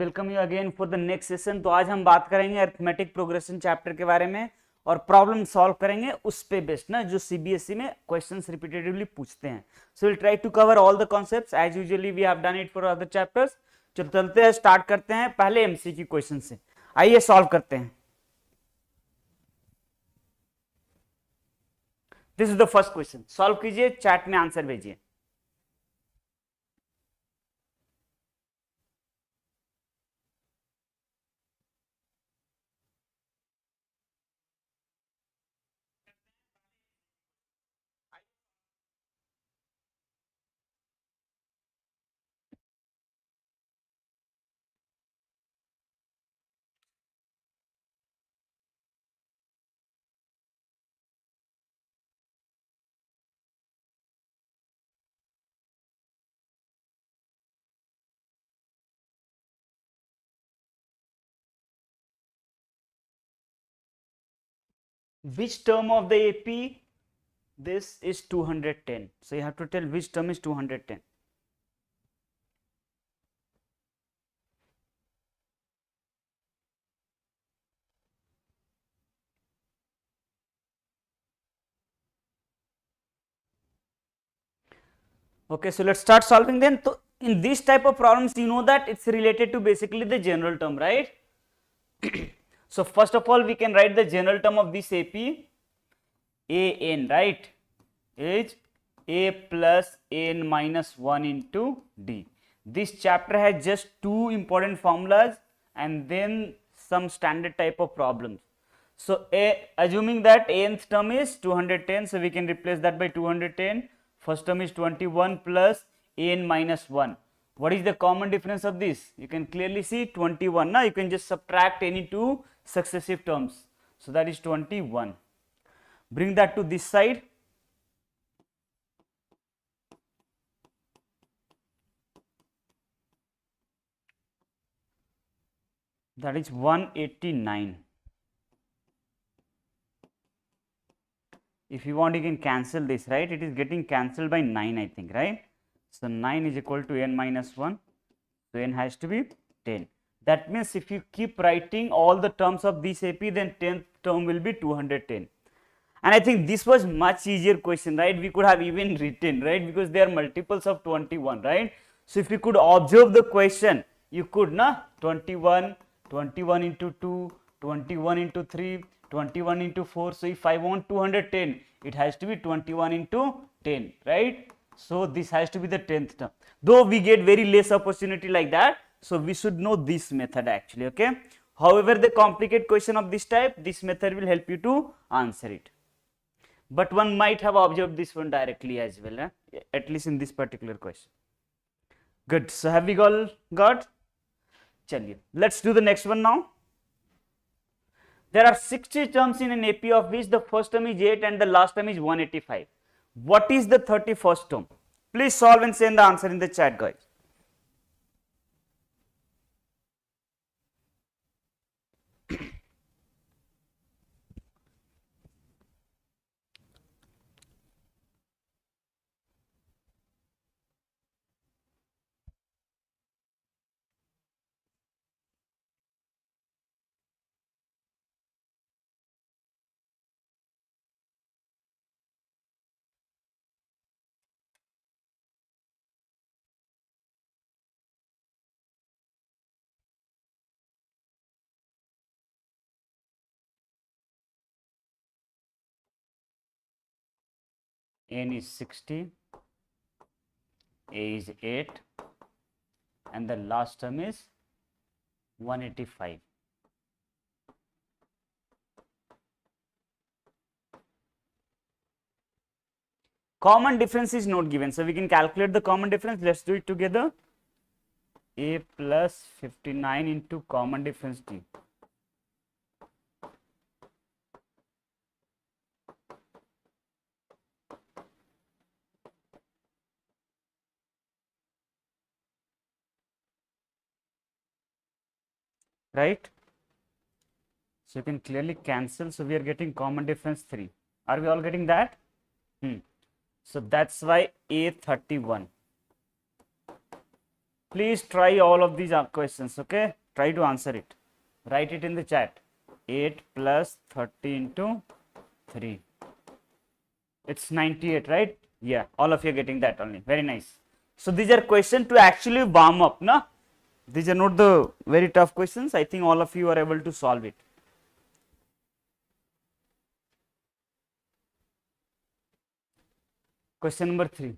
Welcome you again for the next session. तो आज हम बात करेंगे अरिथमेटिक प्रोग्रेशन चैप्टर के बारे में और प्रॉब्लम सॉल्व करेंगे उस पे बेस्ड ना, जो सीबीएसई में क्वेश्चंस रिपीटेटिवली पूछते हैं। So will try to cover all the concepts as usually we have done it for other chapters. चलो चलते हैं, स्टार्ट करते हैं पहले एमसीक्यू क्वेश्चन से। आइए सॉल्व करते हैं। This is the first question, solve कीजिए, चैट में आंसर भेजिए। Which term of the AP? This is 210. So you have to tell which term is 210. Okay, so let's start solving then. So in this type of problems, you know that it's related to basically the general term, right? So first of all, we can write the general term of this AP, AN, right? Is A plus N minus 1 into D. This chapter has just two important formulas and then some standard type of problems. So assuming that nth term is 210, so we can replace that by 210. First term is 21 plus n minus 1. What is the common difference of this? You can clearly see 21. Now you can just subtract any two successive terms. So that is 21. Bring that to this side. That is 189. If you want, you can cancel this, right? It is getting cancelled by 9, I think, right? So 9 is equal to n minus 1. So n has to be 10. That means if you keep writing all the terms of this AP, then 10th term will be 210. And I think this was much easier question, right? We could have even written, right? Because there are multiples of 21, right? So if you could observe the question, you could, na, 21, 21 into 2, 21 into 3, 21 into 4. So if I want 210, it has to be 21 into 10, right? So this has to be the 10th term. Though we get very less opportunity like that, so we should know this method actually, okay? However, the complicated question of this type, this method will help you to answer it. But one might have observed this one directly as well, at least in this particular question. Good. So have we all got? Chaliye. Let's do the next one now. There are 60 terms in an AP, of which the first term is 8 and the last term is 185. What is the 31st term? Please solve and send the answer in the chat, guys. N is 60, A is 8 and the last term is 185. Common difference is not given, so we can calculate the common difference. Let's do it together. A plus 59 into common difference D. Right? So you can clearly cancel. So we are getting common difference 3. Are we all getting that? So that's why A31. Please try all of these questions, okay? Try to answer it. Write it in the chat. 8 plus 30 into 3. It's 98, right? Yeah, all of you are getting that only. Very nice. So these are questions to actually warm up, no? These are not the very tough questions. I think all of you are able to solve it. Question number 3.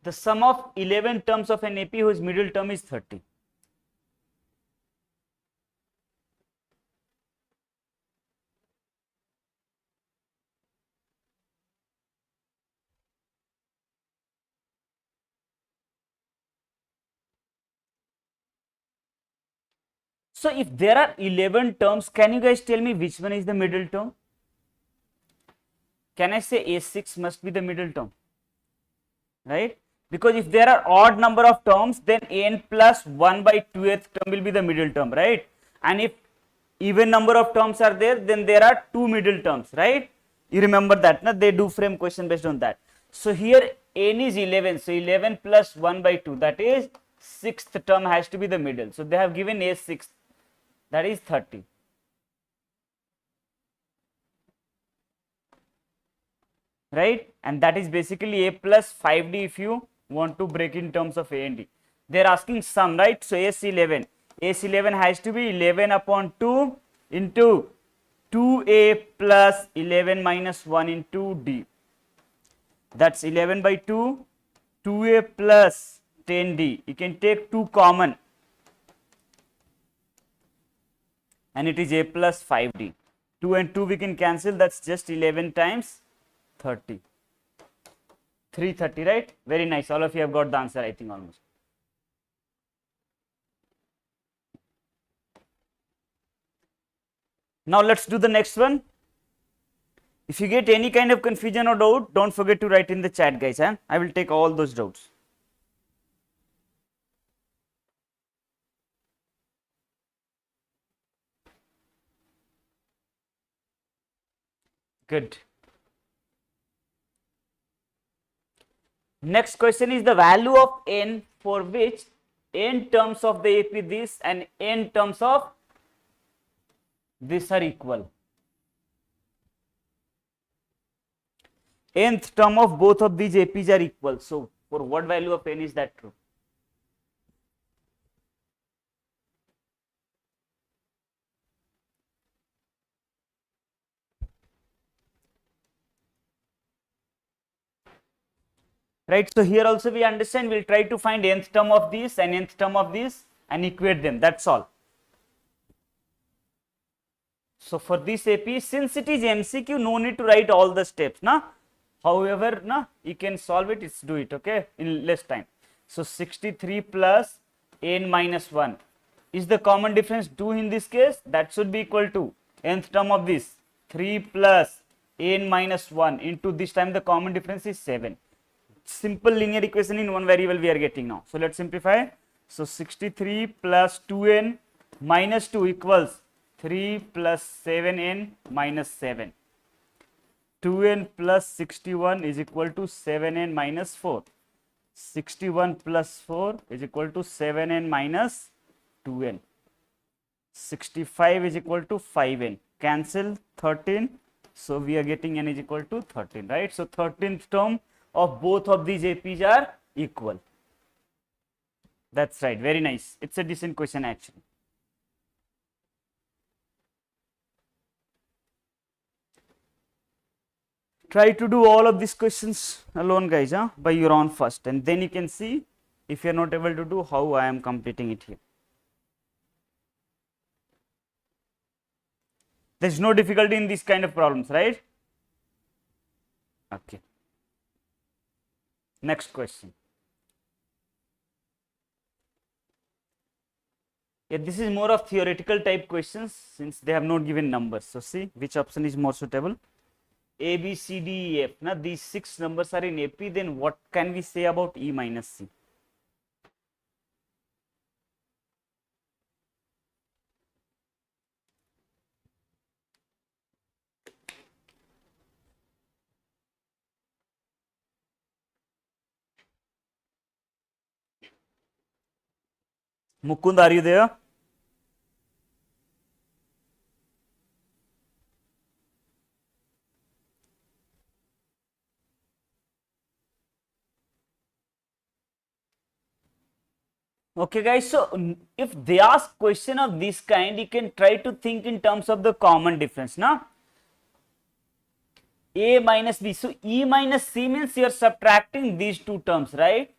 The sum of 11 terms of an AP whose middle term is 30. So if there are 11 terms, can you guys tell me which one is the middle term? Can I say A6 must be the middle term? Right? Because if there are odd number of terms, then n plus 1 by 2th term will be the middle term, right? And if even number of terms are there, then there are two middle terms, right? You remember that, na? They do frame question based on that. So here n is 11, so 11 plus 1 by 2, that is 6th term has to be the middle. So they have given A6, that is 30. Right? And that is basically A plus 5D if you want to break in terms of A and D. They are asking sum, right? So S11. S11 has to be 11 upon 2 into 2A plus 11 minus 1 into D. That's 11 by 2, 2A plus 10D. You can take 2 common and it is A plus 5D. 2 and 2 we can cancel, that's just 11 times 30. 330, right? Very nice. All of you have got the answer, I think, almost. Now let's do the next one. If you get any kind of confusion or doubt, don't forget to write in the chat, guys. I will take all those doubts. Good. Next question is the value of n for which n terms of the AP this and n terms of this are equal. Nth term of both of these APs are equal. So for what value of n is that true? Right, so here also we understand, we'll try to find nth term of this and nth term of this and equate them, that's all. So for this AP, since it is MCQ, no need to write all the steps, na? However, na, you can solve it, it's do it, okay, in less time. So 63 plus n minus 1 is the common difference 2 in this case, that should be equal to nth term of this 3 plus n minus 1 into this time the common difference is 7. Simple linear equation in one variable we are getting now. So let's simplify. So 63 plus 2n minus 2 equals 3 plus 7n minus 7. 2n plus 61 is equal to 7n minus 4. 61 plus 4 is equal to 7n minus 2n. 65 is equal to 5n. Cancel 13. So we are getting n is equal to 13, right? So 13th term of both of these APs are equal. That's right, very nice. It's a decent question actually. Try to do all of these questions alone, guys, by your own first, and then you can see if you are not able to do how I am completing it here. There is no difficulty in these kind of problems, right? Okay. Next question. Yeah, this is more of theoretical type questions since they have not given numbers. So see which option is more suitable. A, B, C, D, E, F. Now these 6 numbers are in AP, then what can we say about E minus C? Mukund, are you there? Okay guys, so if they ask question of this kind, you can try to think in terms of the common difference, now A minus B, so E minus C means you are subtracting these two terms, right?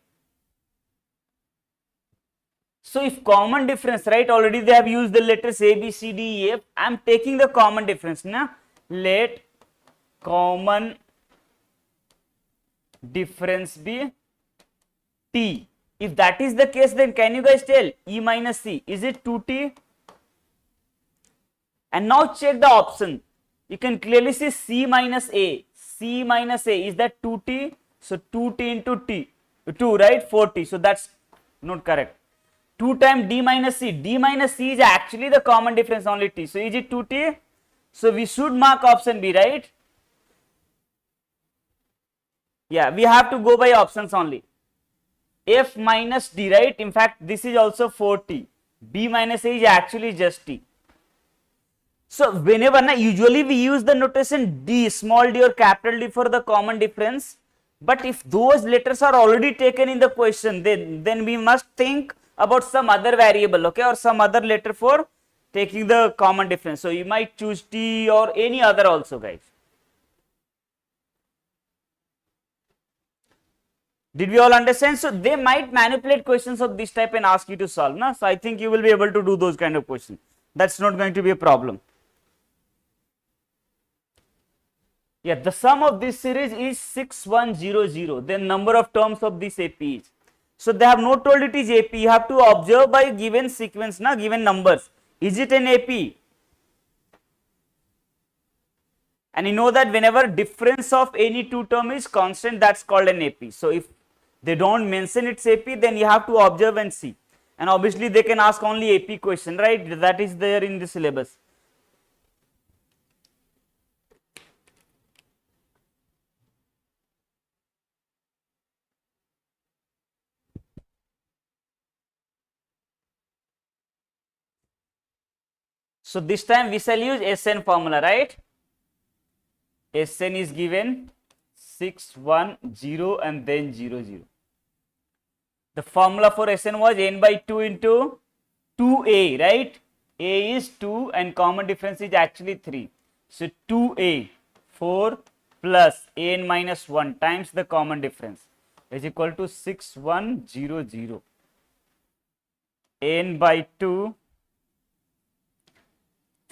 So if common difference, right, already they have used the letters A, B, C, D, E, F, I am taking the common difference, now let common difference be T. If that is the case, then can you guys tell E minus C, is it 2T? And now check the option. You can clearly see C minus A. C minus A, is that 2T? So 2T into T, 2, right? 4T. So that's not correct. 2 times D minus C. D minus C is actually the common difference, only T. So is it 2T? So we should mark option B, right? Yeah, we have to go by options only. F minus D, right? In fact, this is also 4T. B minus A is actually just T. So whenever, usually we use the notation D, small d or capital D for the common difference. But if those letters are already taken in the question, then we must think about some other variable, okay, or some other letter for taking the common difference. So you might choose T or any other also, guys. Did we all understand? So they might manipulate questions of this type and ask you to solve, na? So I think you will be able to do those kind of questions. That's not going to be a problem. Yeah, the sum of this series is 6100. The number of terms of this AP is. So they have not told it is AP. You have to observe by given sequence, na, given numbers. Is it an AP? And you know that whenever difference of any two term is constant, that's called an AP. So if they don't mention it's AP, then you have to observe and see. And obviously they can ask only AP question, right? That is there in the syllabus. So this time we shall use SN formula, right? SN is given 610 and then 00. The formula for SN was n by 2 into 2a, right? A is 2 and common difference is actually 3. So 2a, 4 plus n minus 1 times the common difference is equal to 6100. N by 2,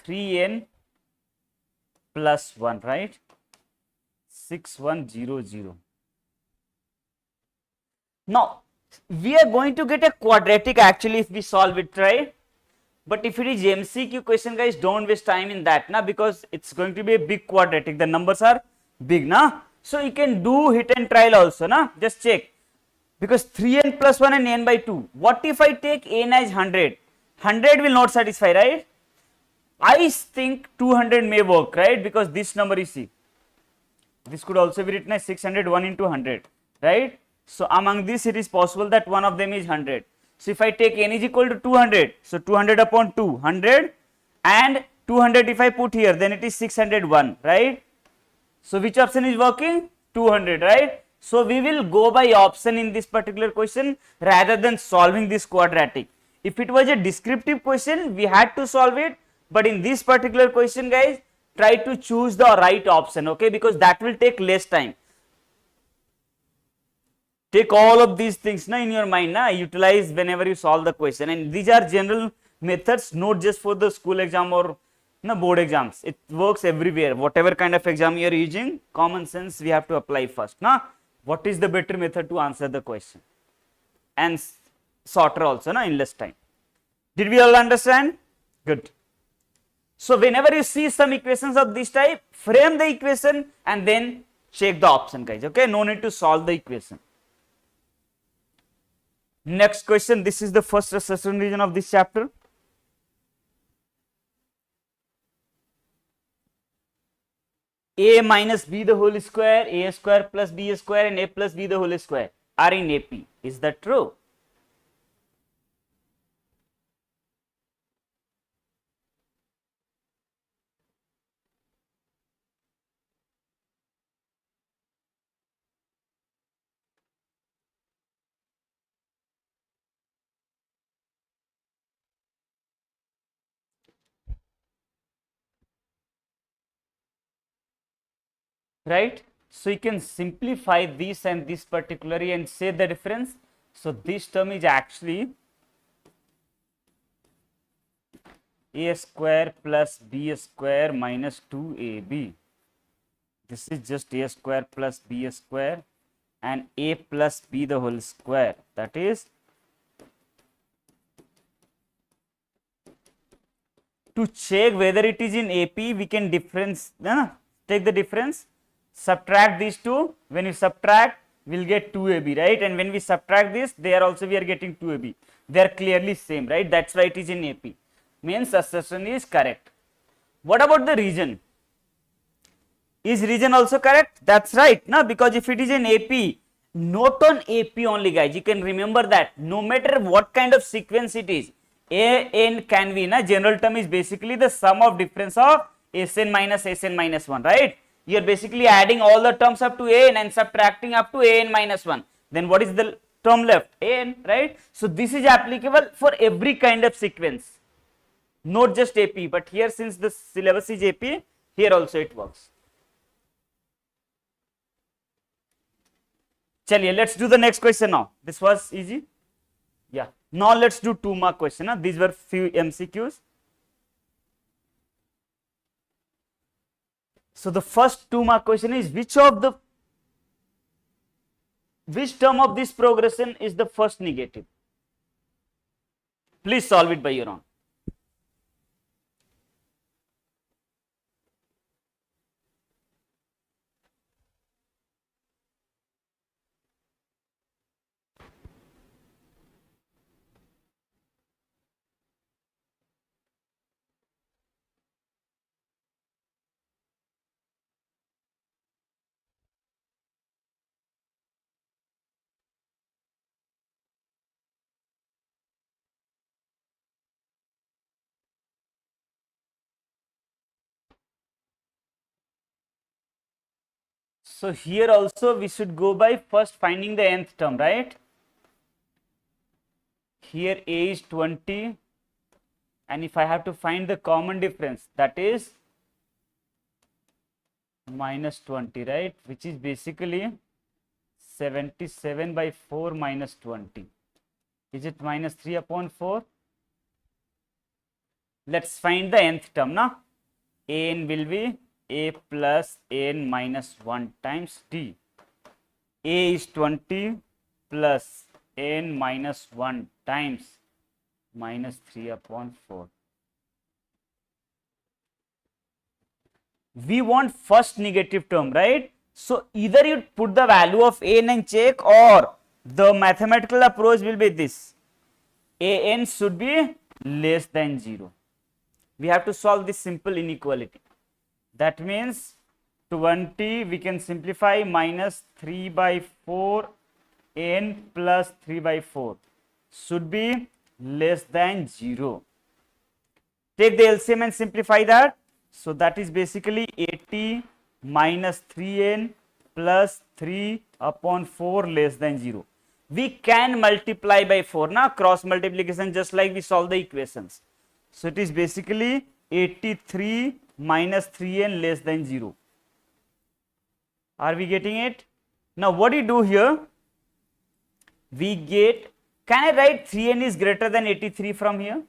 3n plus 1, right? 6100. Now we are going to get a quadratic actually if we solve it, right? But if it is MCQ question, guys, don't waste time in that, na, because it's going to be a big quadratic. The numbers are big, na. So you can do hit and trial also, na. Just check, because 3n plus 1 and n by 2. What if I take n as 100? 100 will not satisfy, right? I think 200 may work, right? Because this number is C. This could also be written as 601 into 100, right? So among these, it is possible that one of them is 100. So if I take n is equal to 200, so 200 upon 2, 100, and 200 if I put here, then it is 601, right? So which option is working? 200, right? So we will go by option in this particular question rather than solving this quadratic. If it was a descriptive question, we had to solve it. But in this particular question, guys, try to choose the right option, okay? Because that will take less time. Take all of these things in your mind, utilize whenever you solve the question. And these are general methods, not just for the school exam or board exams. It works everywhere. Whatever kind of exam you are using, common sense we have to apply first. What is the better method to answer the question? And shorter also, in less time. Did we all understand? Good. So whenever you see some equations of this type, frame the equation and then check the option, guys. Okay, no need to solve the equation. Next question. This is the first assessment revision of this chapter. A minus b the whole square, a square plus b square, and a plus b the whole square are in AP. Is that true? right? So you can simplify this and this particularly and say the difference. So this term is actually a square plus b square minus 2ab. This is just a square plus b square and a plus b the whole square. That is, to check whether it is in AP, we can take the difference, subtract these two. When you subtract, we'll get 2AB, right? And when we subtract this, there also we are getting 2AB. They are clearly same, right? That's why it is in AP. Means assertion is correct. What about the region? Is region also correct? That's right, no? Because if it is in AP, not on AP only, guys. You can remember that. No matter what kind of sequence it is, an can be, na, general term is basically the sum of difference of Sn minus 1, right? You are basically adding all the terms up to an and subtracting up to an minus 1. Then what is the term left? An, right? So this is applicable for every kind of sequence, not just AP, but here since the syllabus is AP, here also it works. Chaliye, let's do the next question now. This was easy. Yeah. Now let's do 2-mark question. These were few MCQs. So the first 2-mark question is which term of this progression is the first negative? Please solve it by your own. So here also we should go by first finding the nth term, right? Here a is 20, and if I have to find the common difference, that is minus 20, right? Which is basically 77 by 4 minus 20. Is it minus 3 upon 4? Let's find the nth term now. An will be a plus n minus 1 times t. A is 20 plus n minus 1 times minus 3 upon 4. We want first negative term, right? So either you put the value of an and check, or the mathematical approach will be this: an should be less than 0. We have to solve this simple inequality. That means 20 we can simplify minus 3 by 4 n plus 3 by 4 should be less than 0. Take the LCM and simplify that. So that is basically 80 minus 3n plus 3 upon 4 less than 0. We can multiply by 4, na, cross multiplication, just like we solve the equations. So it is basically 83 minus 3n less than 0. Are we getting it? Now what do you do here? We get, can I write 3n is greater than 83 from here?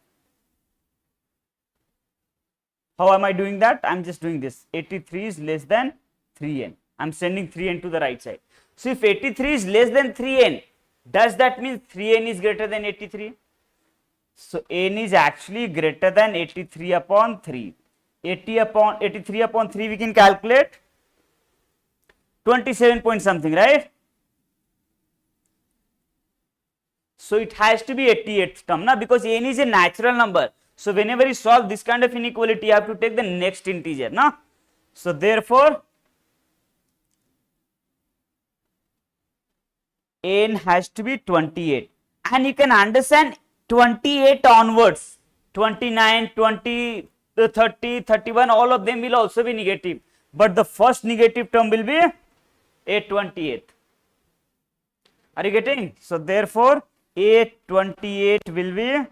How am I doing that? I am just doing this. 83 is less than 3n. I am sending 3n to the right side. So if 83 is less than 3n, does that mean 3n is greater than 83? So n is actually greater than 83 upon 3. 83 upon 3 we can calculate 27 point something, right? So it has to be 88th term, na, because n is a natural number. So whenever you solve this kind of inequality, you have to take the next integer, na. So therefore n has to be 28, and you can understand 28 onwards, 29, 20, 30, 31, all of them will also be negative, but the first negative term will be a 28th. Are you getting? So therefore a 28 will be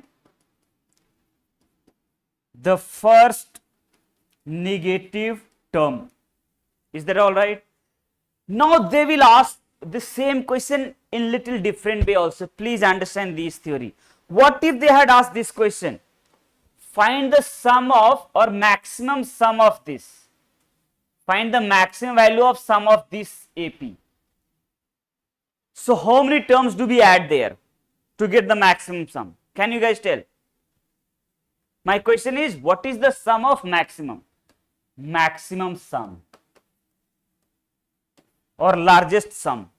the first negative term. Is that all right? Now they will ask the same question in little different way also. Please understand this theory. What if they had asked this question? Find the sum of or maximum sum of this. Find the maximum value of sum of this AP. So how many terms do we add there to get the maximum sum? Can you guys tell? My question is, what is the sum of maximum? Maximum sum or largest sum.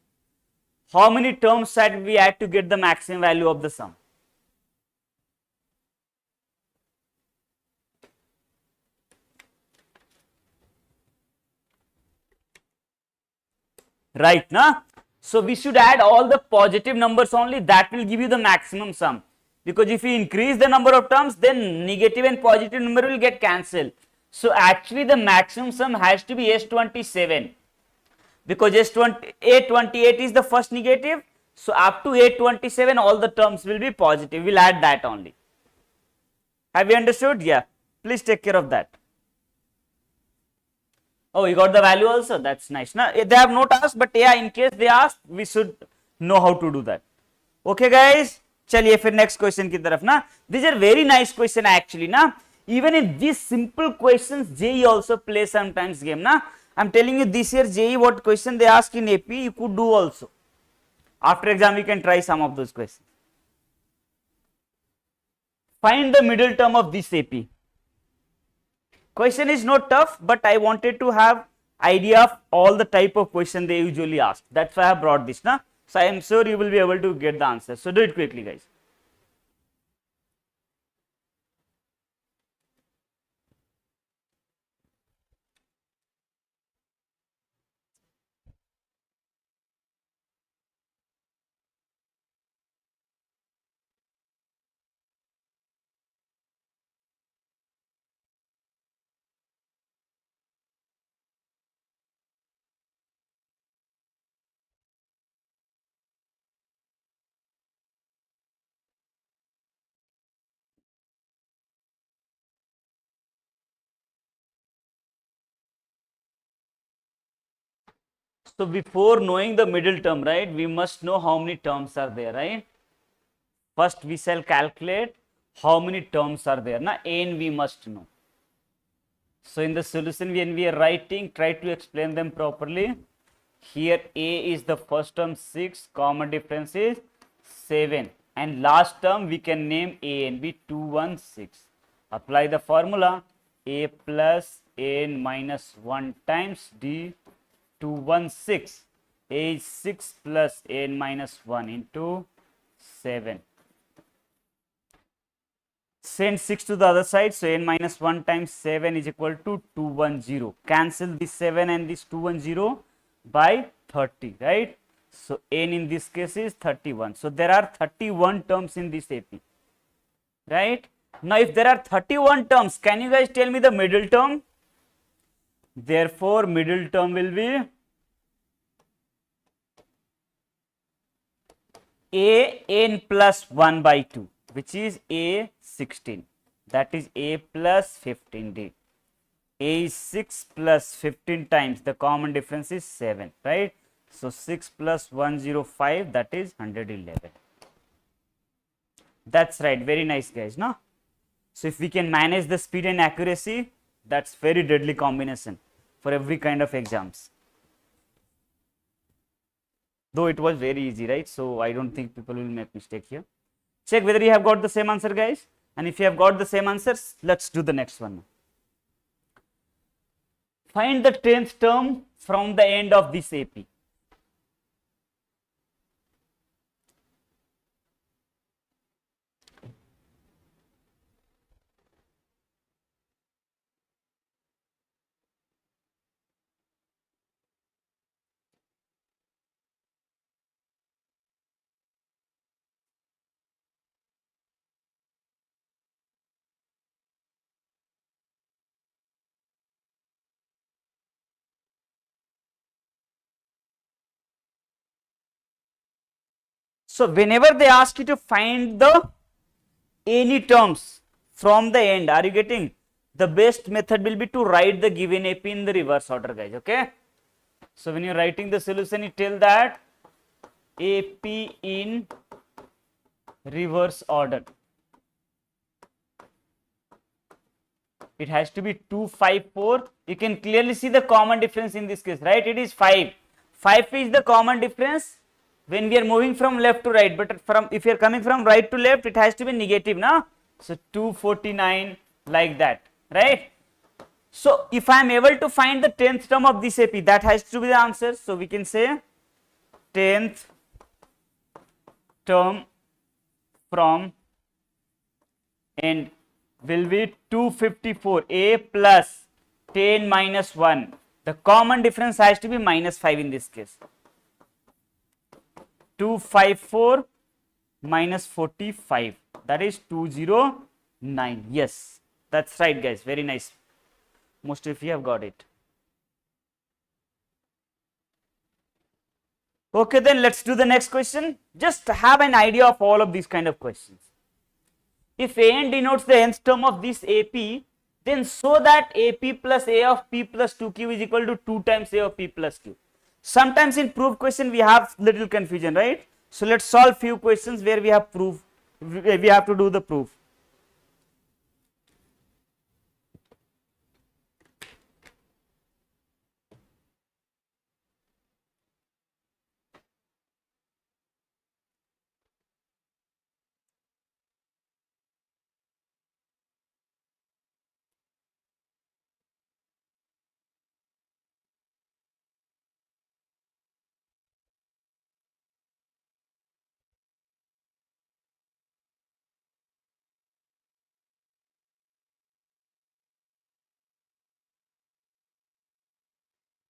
How many terms should we add to get the maximum value of the sum? Right, na? So we should add all the positive numbers only, that will give you the maximum sum. Because if you increase the number of terms, then negative and positive number will get cancelled. So actually the maximum sum has to be S27. Because A28 is the first negative. So up to A27 all the terms will be positive. We'll add that only. Have you understood? Yeah. Please take care of that. Oh, you got the value also? That's nice. Now, they have not asked, but yeah, in case they ask, we should know how to do that. Okay, guys? Chaliye fir next question ki taraf na. These are very nice question actually na. Even in these simple questions, JEE also plays sometimes game na. I'm telling you this year JEE what question they ask in AP, you could do also. After exam, you can try some of those questions. Find the middle term of this AP. Question is not tough, but I wanted to have idea of all the type of question they usually ask. That's why I have brought this na. So I am sure you will be able to get the answer. So do it quickly, guys. So before knowing the middle term, right, we must know how many terms are there, right? First we shall calculate how many terms are there. Now n we must know. So in the solution when we are writing, try to explain them properly. Here a is the first term 6, common difference is 7, and last term we can name a and b 216. Apply the formula a plus n minus 1 times d 216. A is 6 plus n minus 1 into 7. Send 6 to the other side, so n minus 1 times 7 is equal to 210. Cancel this 7 and this 210 by 30, right? So n in this case is 31. So there are 31 terms in this AP, right? Now if there are 31 terms, can you guys tell me the middle term? Therefore middle term will be a n plus 1 by 2, which is a 16, that is a plus 15d. A is 6 plus 15 times, the common difference is 7, right? So 6 plus 105, that is 111. That's right, very nice, guys, no? So if we can manage the speed and accuracy, that's very deadly combination for every kind of exams. Though it was very easy, right? So I don't think people will make mistake here. Check whether you have got the same answer, guys. And if you have got the same answers, let's do the next one. Find the 10th term from the end of this AP. So whenever they ask you to find the any terms from the end, are you getting? The best method will be to write the given AP in the reverse order, guys, okay? So when you're writing the solution, you tell that AP in reverse order. It has to be 2, 5, 4. You can clearly see the common difference in this case, right? It is 5. 5 is the common difference when we are moving from left to right, but from if you are coming from right to left, it has to be negative now. So 249 like that, right? So if I am able to find the 10th term of this AP, that has to be the answer. So we can say 10th term from end will be 254. A plus 10 minus 1. The common difference has to be minus 5 in this case. 254 minus 45, that is 209. Yes, that's right guys, very nice. Most of you have got it. Okay, then let's do the next question. Just have an idea of all of these kind of questions. If an denotes the nth term of this AP, then show that AP plus A of P plus 2Q is equal to 2 times A of P plus Q. Sometimes in proof question we have little confusion, right? So let's solve few questions where we have proof, we have to do the proof.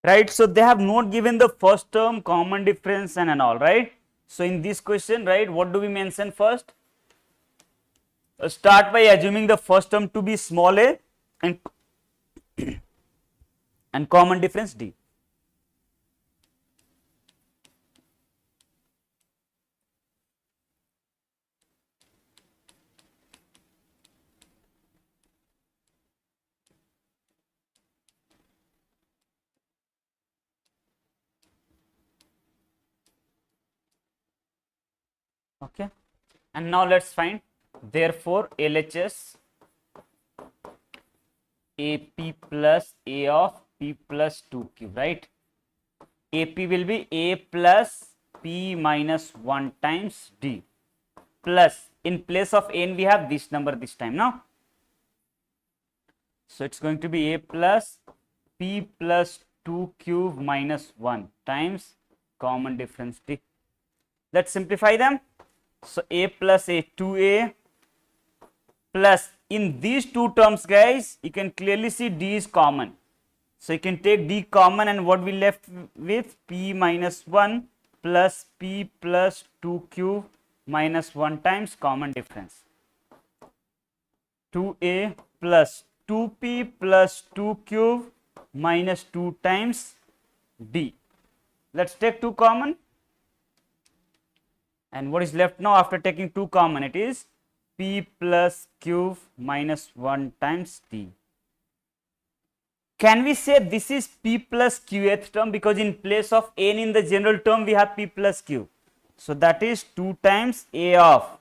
Right, so they have not given the first term, common difference and all, right? So in this question, right, what do we mention first? Start by assuming the first term to be small a and and common difference D. Okay, and now let's find, therefore LHS AP plus A of P plus 2Q, right? AP will be A plus P minus 1 times D, plus in place of N we have this number this time now. So it's going to be A plus P plus 2 cube minus 1 times common difference D. Let's simplify them. So A plus A, 2A plus, in these two terms guys, you can clearly see D is common. So you can take D common, and what we left with, P minus 1 plus P plus 2 cube minus 1 times common difference. 2A plus 2P plus 2 cube minus 2 times D. Let's take 2 common. And what is left now after taking 2 common? It is P plus cube minus 1 times D. Can we say this is P plus Qth term, because in place of N in the general term we have P plus Q. So that is 2 times A of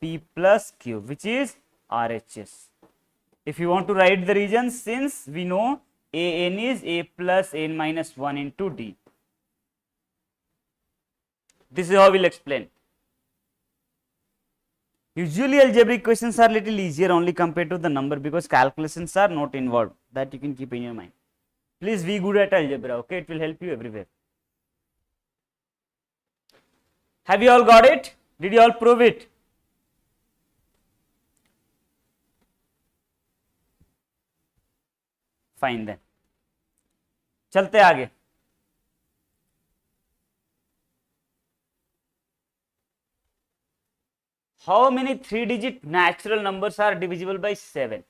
P plus Q, which is RHS. If you want to write the region, since we know AN is A plus N minus 1 into D. This is how we will explain. Usually algebraic questions are little easier only compared to the number, because calculations are not involved. That you can keep in your mind. Please be good at algebra, okay? It will help you everywhere. Have you all got it? Did you all prove it? Fine then. चलते आगे. How many 3-digit natural numbers are divisible by 7?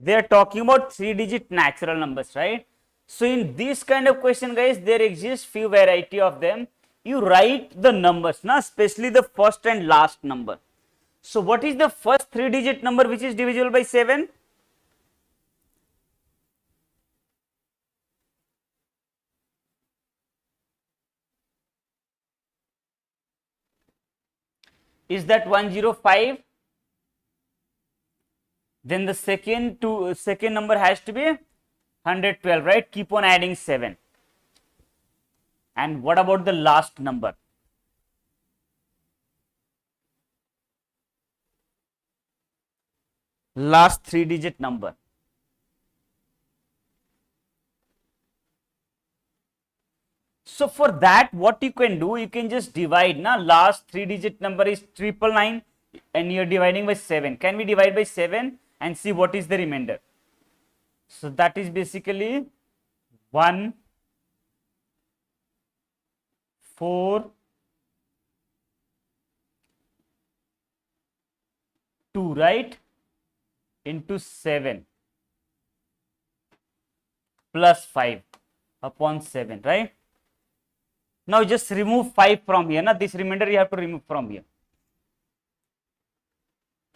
They are talking about 3-digit natural numbers, right? So in this kind of question, guys, there exists few variety of them. You write the numbers, na, especially the first and last number. So what is the first 3-digit number which is divisible by 7? Is that 105? Then the second number has to be 112, right? Keep on adding 7. And what about the last number? Last 3-digit number. So for that, what you can do, you can just divide. Na, last 3-digit number is 999 and you're dividing by 7. Can we divide by 7 and see what is the remainder? So that is basically 1, 4, 2, right? Into 7 plus 5 upon 7, right? Now just remove 5 from here. Na, this remainder you have to remove from here.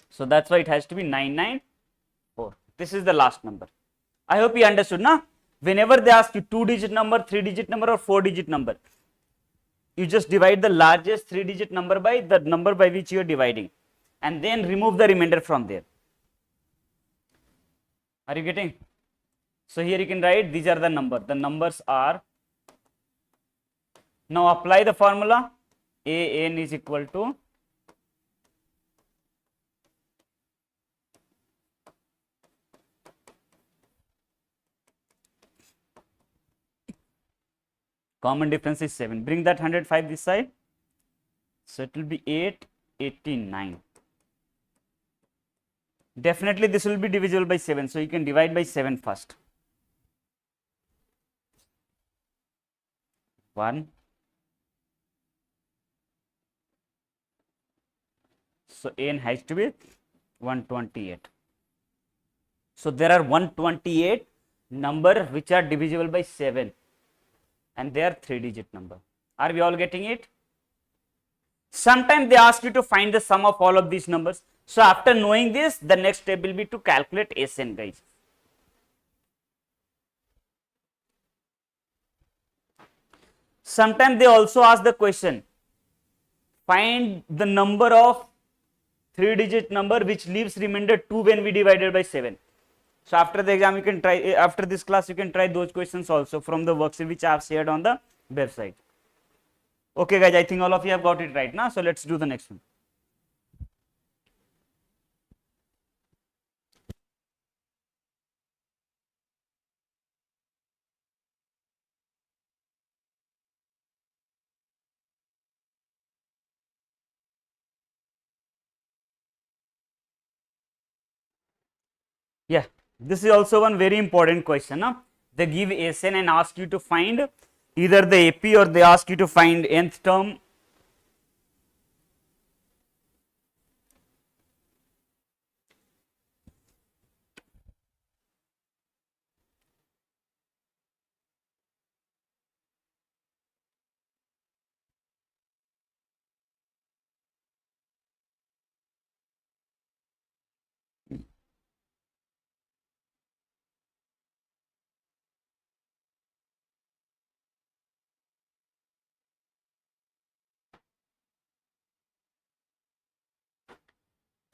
So that's why it has to be 994. This is the last number. I hope you understood. Na? Whenever they ask you 2-digit number, 3-digit number or 4-digit number, you just divide the largest 3-digit number by the number by which you are dividing and then remove the remainder from there. Are you getting? So here you can write these are the numbers. The numbers are, now apply the formula. AN is equal to common difference is 7. Bring that 105 this side. So it will be 889. Definitely this will be divisible by 7. So you can divide by 7 first. 1. So N has to be 128. So there are 128 number which are divisible by 7 and they are 3-digit number. Are we all getting it? Sometimes they ask you to find the sum of all of these numbers. So after knowing this, the next step will be to calculate SN, guys. Sometimes they also ask the question, find the number of 3-digit number which leaves remainder 2 when we divided by 7. So after the exam you can try, after this class you can try those questions also from the worksheet which I have shared on the website. Okay guys, I think all of you have got it right now. So let's do the next one. Yeah, this is also one very important question. Huh? They give SN and ask you to find either the AP or they ask you to find nth term.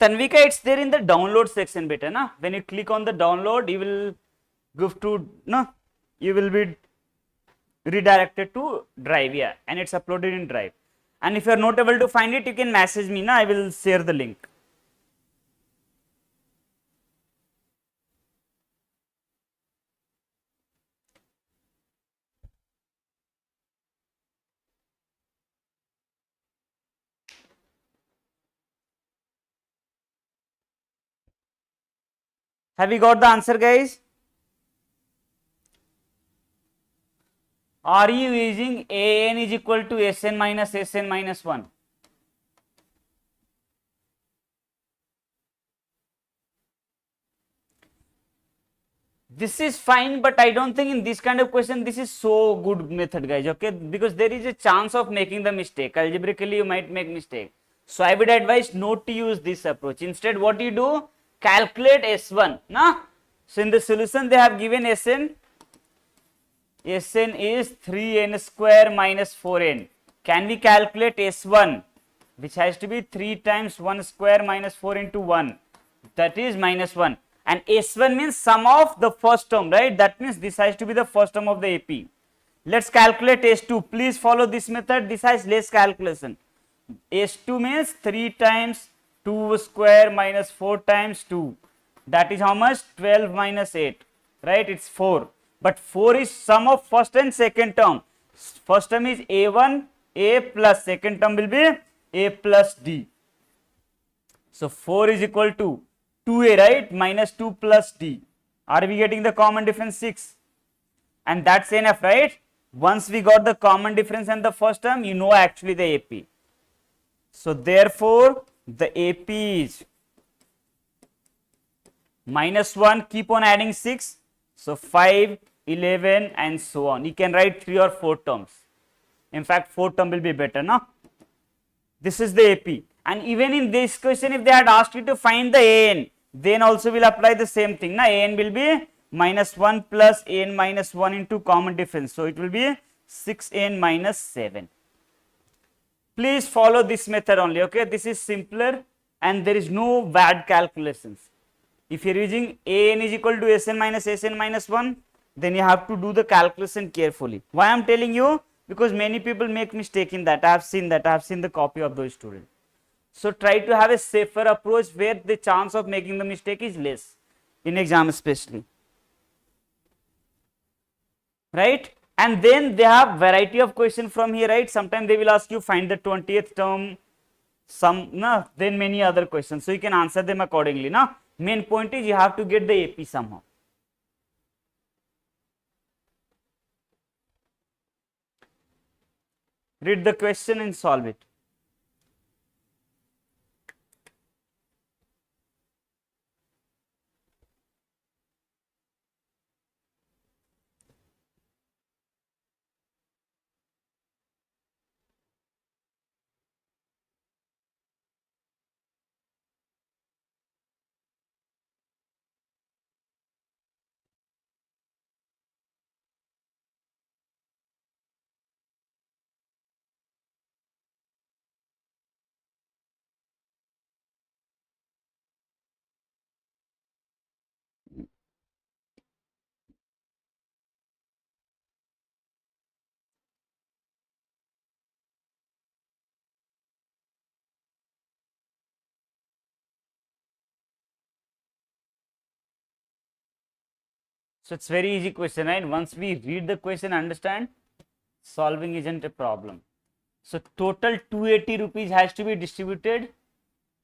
Tanvika, it's there in the download section beta. Na? When you click on the download, you will go to, no, you will be redirected to Drive, yeah, and it's uploaded in Drive. And if you are not able to find it, you can message me, na? I will share the link. Have you got the answer, guys? Are you using AN is equal to SN minus 1? This is fine, but I don't think in this kind of question this is so good method, guys. Okay, because there is a chance of making the mistake. Algebraically you might make mistake. So I would advise not to use this approach. Instead, what you do, calculate S1. Nah? So in the solution they have given Sn. Sn is 3n square minus 4n. Can we calculate S1, which has to be 3 times 1 square minus 4 into 1, that is minus 1, and S1 means sum of the first term, right? That means this has to be the first term of the AP. Let's calculate S2. Please follow this method. This has less calculation. S2 means 3 times 2 square minus 4 times 2. That is how much? 12 minus 8, right? It's 4. But 4 is sum of first and second term. First term is A1, A plus, second term will be A plus D. So 4 is equal to 2A, right? Minus 2 plus D. Are we getting the common difference? 6. And that's enough, right? Once we got the common difference and the first term, you know actually the AP. So therefore, the AP is minus 1, keep on adding 6. So 5, 11 and so on. You can write 3 or 4 terms. In fact, 4 term will be better, no? This is the AP. And even in this question, if they had asked you to find the AN, then also will apply the same thing. Na? AN will be minus 1 plus AN minus 1 into common difference. So it will be 6AN minus 7. Please follow this method only, okay? This is simpler and there is no bad calculations. If you are using AN is equal to SN minus 1, then you have to do the calculation carefully. Why I am telling you? Because many people make mistake in that. I have seen that. I have seen the copy of those students. So try to have a safer approach where the chance of making the mistake is less in exam especially. Right? And then they have variety of question from here, right? Sometimes they will ask you find the 20th term, then many other questions. So you can answer them accordingly. Na? Main point is you have to get the AP somehow. Read the question and solve it. So it's very easy question, right? Once we read the question, understand, solving isn't a problem. So total 280 rupees has to be distributed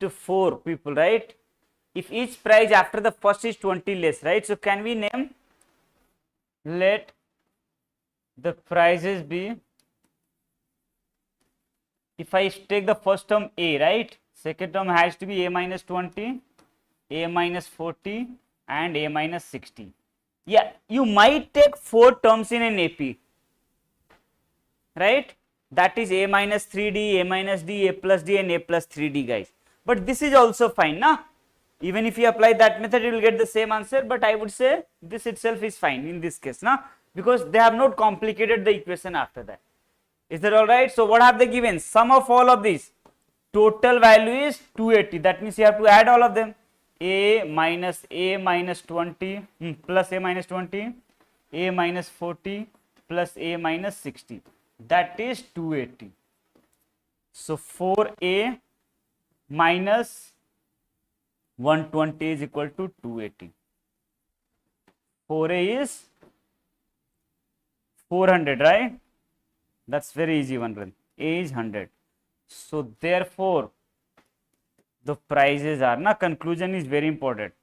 to 4 people, right? If each price after the first is 20 less, right? So can we name, let the prices be, if I take the first term A, right? Second term has to be A minus 20, A minus 40 and A minus 60. Yeah, you might take 4 terms in an AP, right? That is A minus 3D, A minus D, A plus D and A plus 3D, guys. But this is also fine, na? Even if you apply that method, you will get the same answer. But I would say this itself is fine in this case, na? Because they have not complicated the equation after that. Is that alright? So what have they given? Sum of all of these. Total value is 280. That means you have to add all of them. A minus 20 plus A minus 20, A minus 40 plus A minus 60. That is 280. So 4A minus 120 is equal to 280. 4A is 400, right? That's very easy one, run. A is 100. So therefore, the prices are, na, conclusion is very important.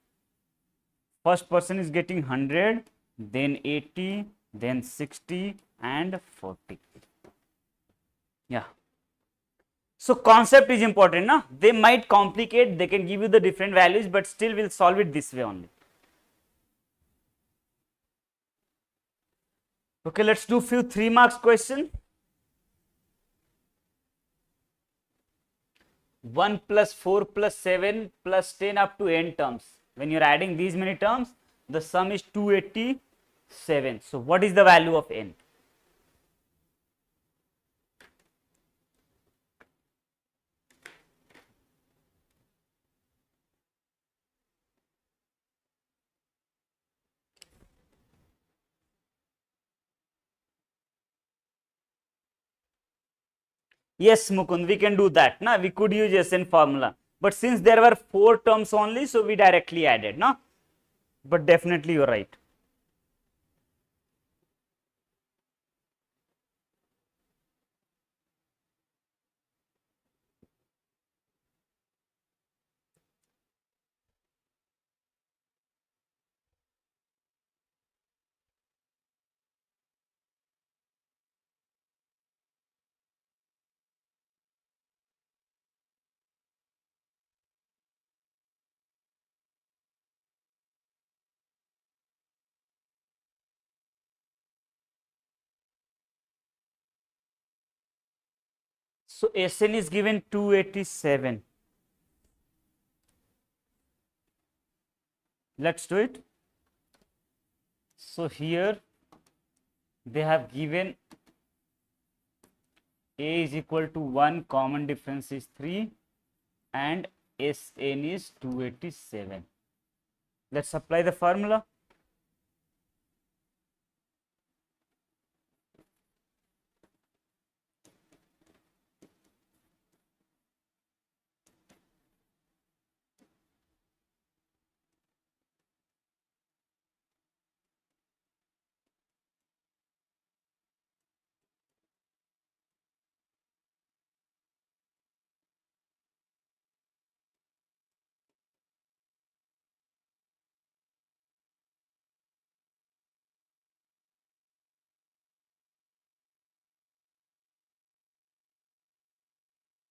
First person is getting 100, then 80, then 60 and 40. Yeah. So concept is important, na? They might complicate, they can give you the different values, but still we'll solve it this way only. Okay, let's do few 3 marks question. 1 plus 4 plus 7 plus 10 up to n terms. When you're adding these many terms, the sum is 287. So what is the value of n? Yes, Mukund, we can do that. Na? We could use SN formula. But since there were 4 terms only, so we directly added. No? But definitely you're right. So SN is given 287. Let's do it. So here they have given A is equal to 1, common difference is 3 and SN is 287. Let's apply the formula.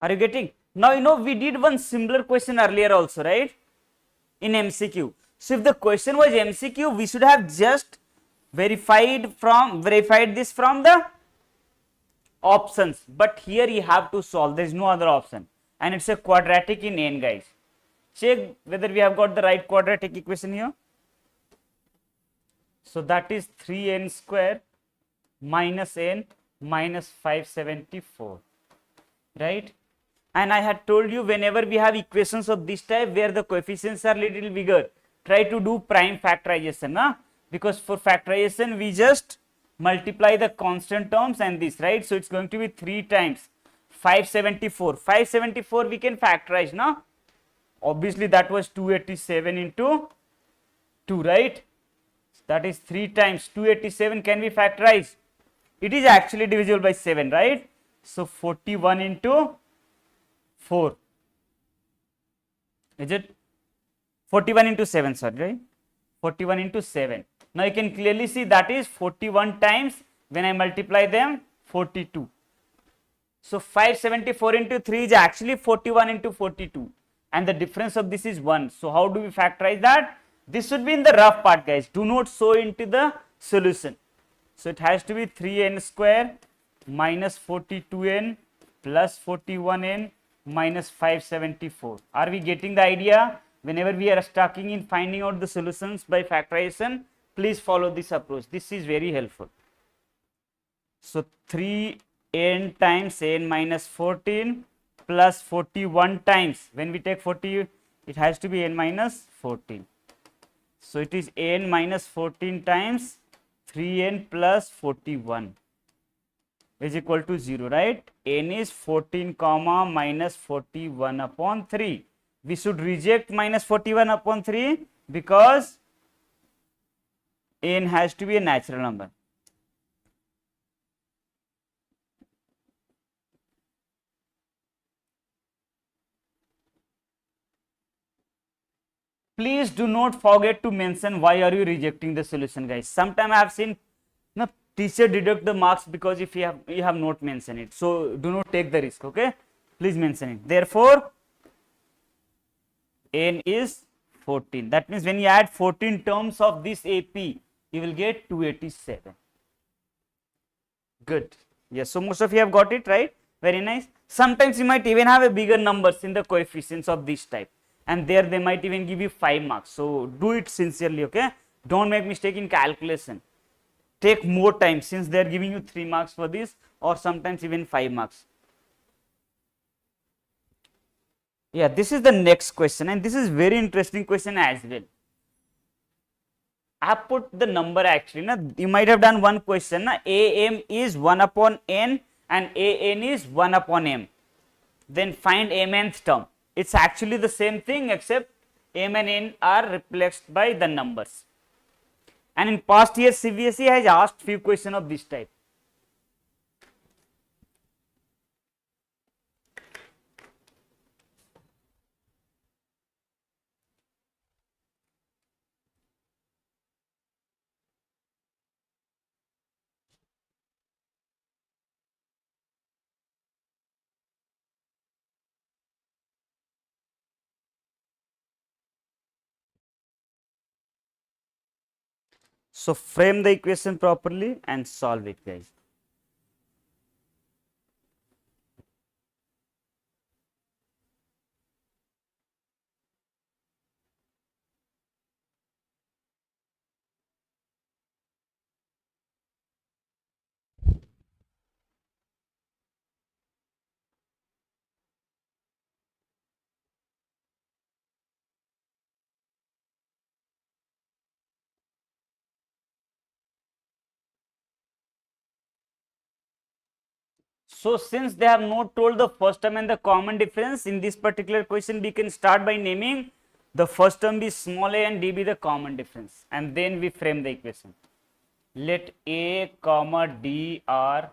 Are you getting? Now you know we did one similar question earlier also, right? In MCQ. So if the question was MCQ, we should have just verified this from the options. But here you have to solve. There is no other option, and it's a quadratic in n, guys. Check whether we have got the right quadratic equation here. So that is 3n square minus n minus 574, right? And I had told you, whenever we have equations of this type where the coefficients are little bigger, try to do prime factorization, huh? Because for factorization we just multiply the constant terms and this, right? So it's going to be 3 times 574. 574 we can factorize, no? Obviously that was 287 into 2, right? That is 3 times 287 can be factorized. It is actually divisible by 7, right? So 41 into 4. Is it 41 into 7, sorry, right? 41 into 7. Now you can clearly see that is 41 times, when I multiply them, 42. So 574 into 3 is actually 41 into 42, and the difference of this is 1. So how do we factorize that? This should be in the rough part, guys. Do not show into the solution. So it has to be 3n square minus 42n plus 41n minus 574. Are we getting the idea? Whenever we are stuck in finding out the solutions by factorization, please follow this approach. This is very helpful. So 3n times n minus 14 plus 41 times, when we take 40, it has to be n minus 14. So it is n minus 14 times 3n plus 41 is equal to 0, right? N is 14 comma minus 41 upon 3. We should reject minus 41 upon 3 because n has to be a natural number. Please do not forget to mention why are you rejecting the solution, guys. Sometimes I have seen teacher deduct the marks because if you have not mentioned it. So do not take the risk, okay? Please mention it. Therefore, n is 14. That means when you add 14 terms of this AP, you will get 287. Good. Yes, so most of you have got it right. Very nice. Sometimes you might even have a bigger numbers in the coefficients of this type, and there they might even give you 5 marks. So do it sincerely, okay? Don't make mistake in calculation. Take more time since they are giving you 3 marks for this, or sometimes even 5 marks. Yeah, this is the next question, and this is very interesting question as well. I have put the number actually. Na, you might have done one question. Na, AM is 1 upon n and AN is 1 upon m. Then find mnth term. It's actually the same thing except m and n are replaced by the numbers. And in past years, CBSE has asked few questions of this type. So frame the equation properly and solve it, guys. So since they have not told the first term and the common difference, in this particular question we can start by naming the first term be small a and d be the common difference, and then we frame the equation. Let a comma d are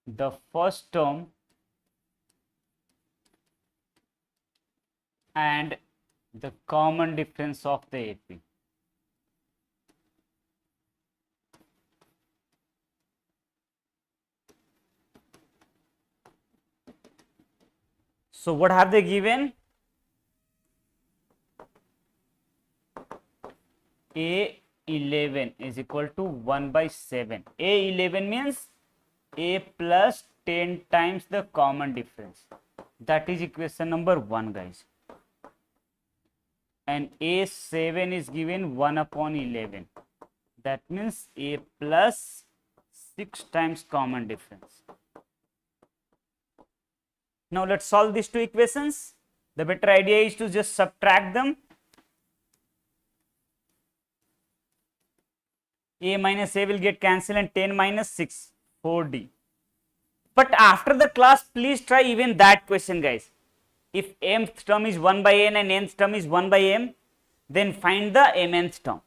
the first term and the common difference of the AP. So what have they given? A11 is equal to 1 by 7. A11 means a plus 10 times the common difference. That is equation number 1, guys. And A7 is given 1 upon 11. That means a plus 6 times common difference. Now let's solve these two equations. The better idea is to just subtract them. A minus a will get cancelled and 10 minus 6, 4d. But after the class, please try even that question, guys. If mth term is 1 by n and nth term is 1 by m, then find the mnth term.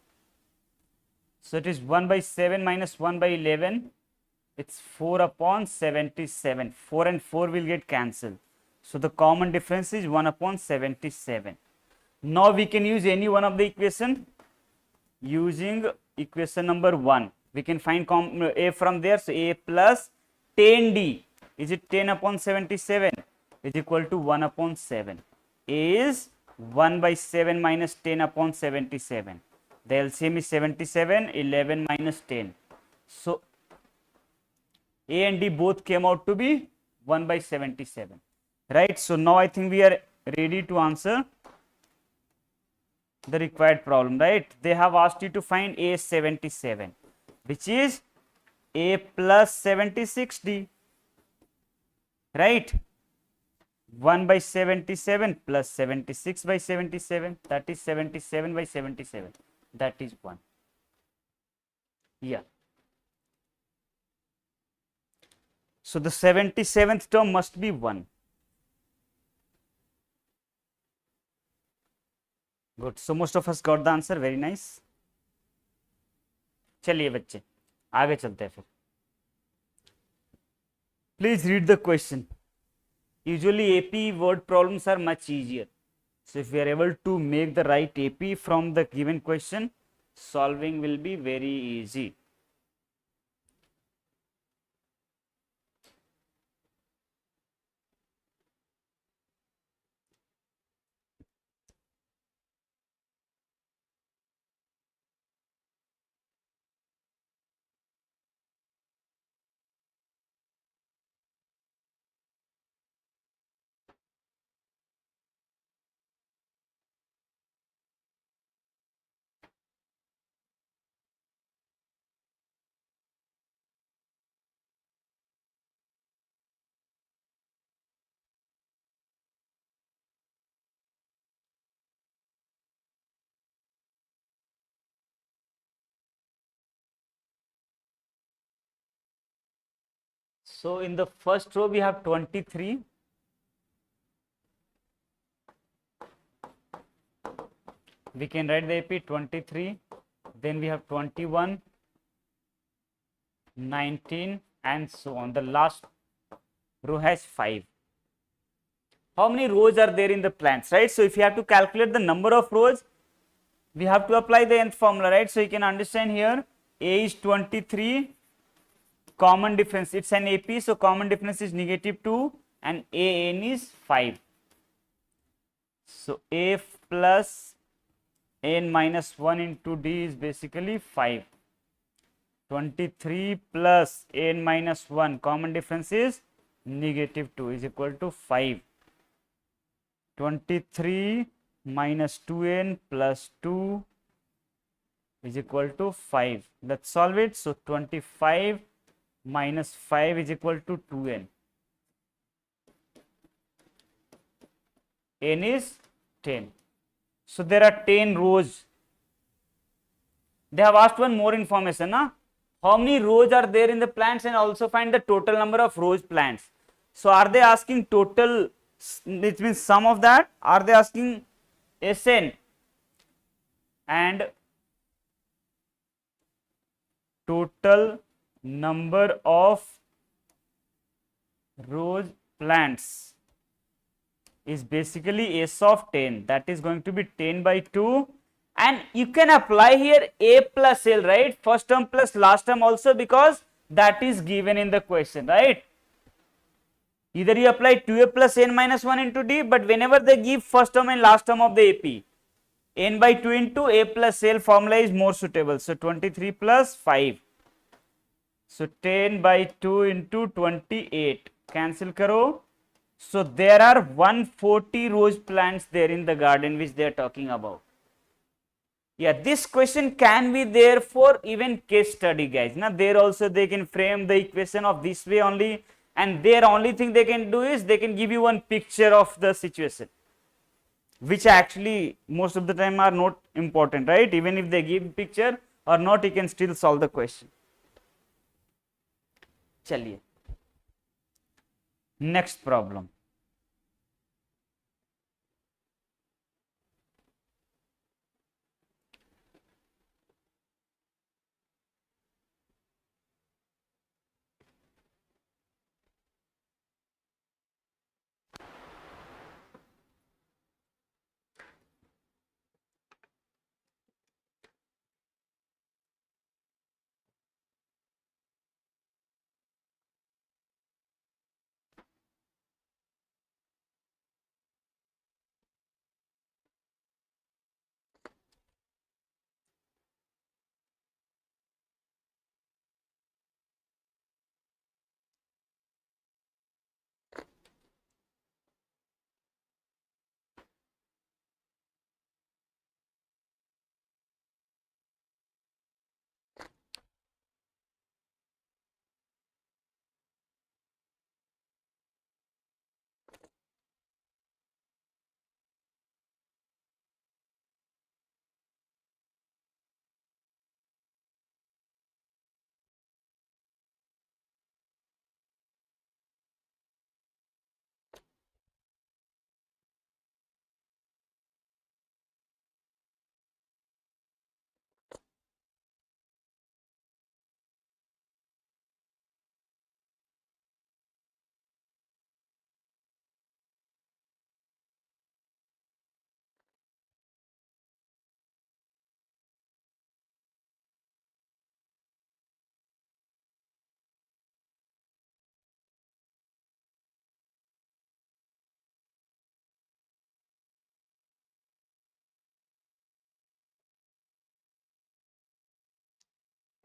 So it is 1 by 7 minus 1 by 11. It's 4 upon 77. 4 and 4 will get cancelled. So the common difference is 1 upon 77. Now we can use any one of the equation. Using equation number 1, we can find a from there. So a plus 10d, is it 10 upon 77, is equal to 1 upon 7. A is 1 by 7 minus 10 upon 77. The LCM is 77, 11 minus 10. So A and D both came out to be 1 by 77. Right. So now I think we are ready to answer the required problem, right? They have asked you to find A77, which is A plus 76D, right? 1 by 77 plus 76 by 77, that is 77 by 77, that is 1. Yeah. So the 77th term must be 1. Good. So most of us got the answer. Very nice. चलिए बच्चे आगे चलते हैं फिर. Please read the question. Usually AP word problems are much easier. So if we are able to make the right AP from the given question, solving will be very easy. So in the first row we have 23. We can write the AP 23. Then we have 21, 19 and so on. The last row has 5. How many rows are there in the plants, right? So if you have to calculate the number of rows, we have to apply the nth formula, right? So you can understand here A is 23, common difference, it's an AP, so common difference is -2 and AN is 5. So A plus N minus 1 into D is basically 5. 23 plus N minus 1, common difference is -2 is equal to 5. 23 minus 2n plus 2 is equal to 5. Let's solve it. So 25 minus 5 is equal to 2n. N is 10. So there are 10 rows. They have asked one more information. How many rows are there in the plants, and also find the total number of rows plants. So are they asking total, which means sum of that? Are they asking SN and total number of rows plants is basically S of 10, that is going to be 10 by 2, and you can apply here A plus L, right? First term plus last term also, because that is given in the question, right? Either you apply 2A plus N minus 1 into D, but whenever they give first term and last term of the AP, N by 2 into A plus L formula is more suitable. So 23 plus 5. So 10 by 2 into 28. Cancel karo. So there are 140 rose plants there in the garden which they are talking about. Yeah, this question can be there for even case study, guys. Now there also they can frame the equation of this way only, and their only thing they can do is they can give you one picture of the situation, which actually most of the time are not important, right? Even if they give picture or not, you can still solve the question. Chaliye. Next problem.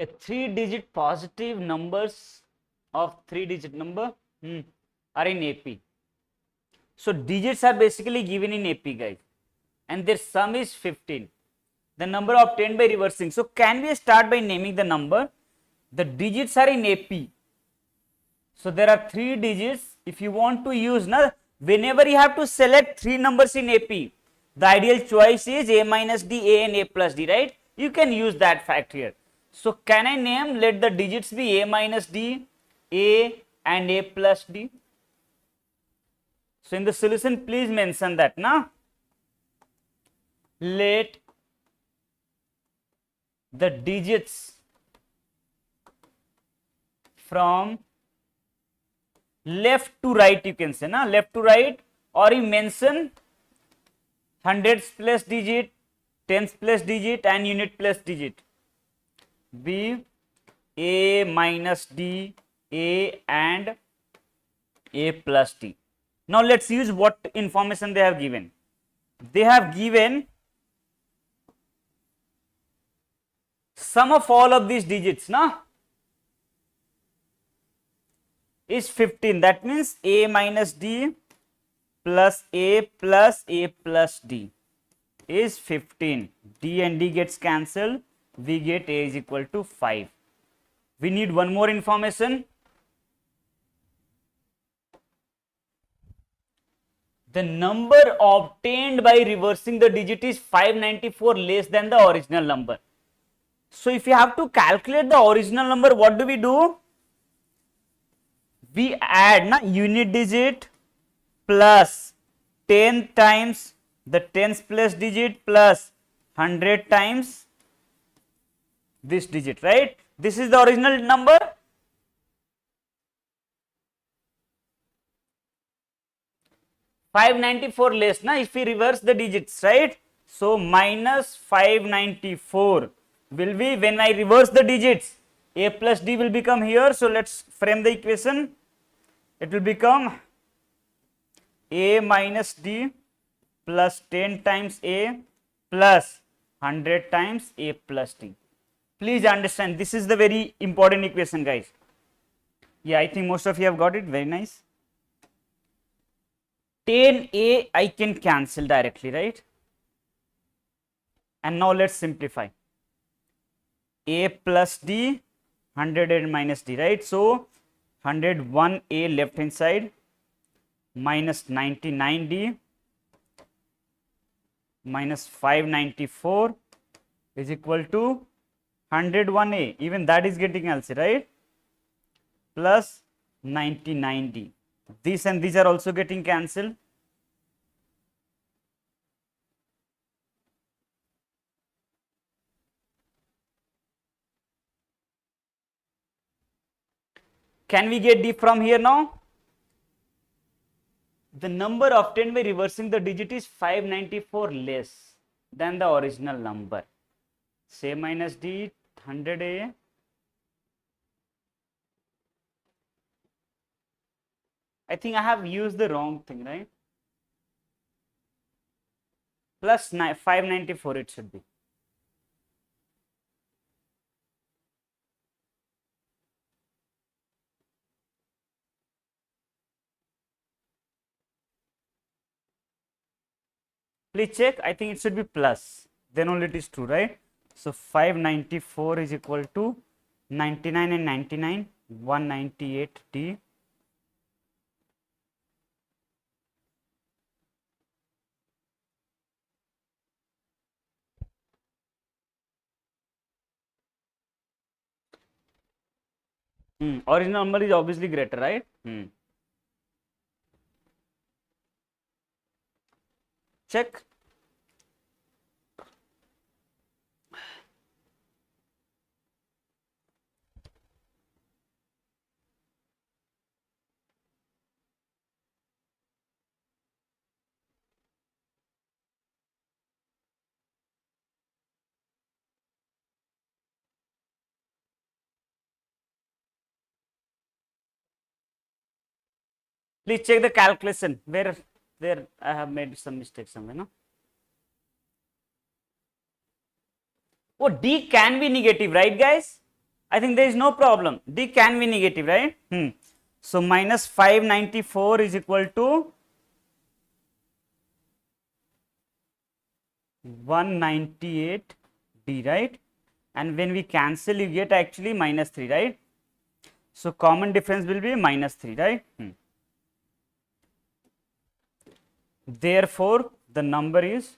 A 3-digit positive numbers of 3-digit number are in AP. So digits are basically given in AP, guys, and their sum is 15. The number obtained by reversing. So can we start by naming the number? The digits are in AP. So there are 3 digits. If you want to use, whenever you have to select 3 numbers in AP, the ideal choice is A minus D, A and A plus D, right? You can use that fact here. So can I name, let the digits be A minus D, A and a plus d. So in the solution, please mention that now. Let the digits from left to right, you can say na, left to right, or you mention hundreds place digit, tens place digit and unit place digit, be a minus d, a and a plus d. Now let's use what information they have given. They have given sum of all of these digits na is 15. That means a minus d plus a plus d is 15. D and d gets cancelled. We get a is equal to 5. We need one more information. The number obtained by reversing the digit is 594 less than the original number. So if you have to calculate the original number, what do we do? We add na unit digit plus 10 times the tens place digit plus 100 times this digit, right? This is the original number. $594 less na if we reverse the digits, right? So minus 594 will be, when I reverse the digits, a plus d will become here. So let's frame the equation. It will become a minus d plus 10 times a plus 100 times a plus d. Please understand, this is the very important equation, guys. Yeah, I think most of you have got it. Very nice. 10a I can cancel directly, right? And now let's simplify. A plus d, 100 and minus d, right? So 101a left hand side minus 99d minus 594 is equal to 101a, even that is getting cancelled, right? Plus 99d. This and these are also getting cancelled. Can we get d from here now? The number obtained by reversing the digit is 594 less than the original number. Say minus d, 100a I think I have used the wrong thing, right? Plus 594 it should be. Please check. I think it should be plus. Then only it is true, right? So 594 is equal to 99 and 99, 198d. Original number is obviously greater, right? Check. Please check the calculation where I have made some mistakes somewhere, no? Oh, d can be negative, right, guys? I think there is no problem. D can be negative, right? So minus 594 is equal to 198d, right? And when we cancel, you get actually minus 3, right? So common difference will be minus 3, right? Therefore, the number is,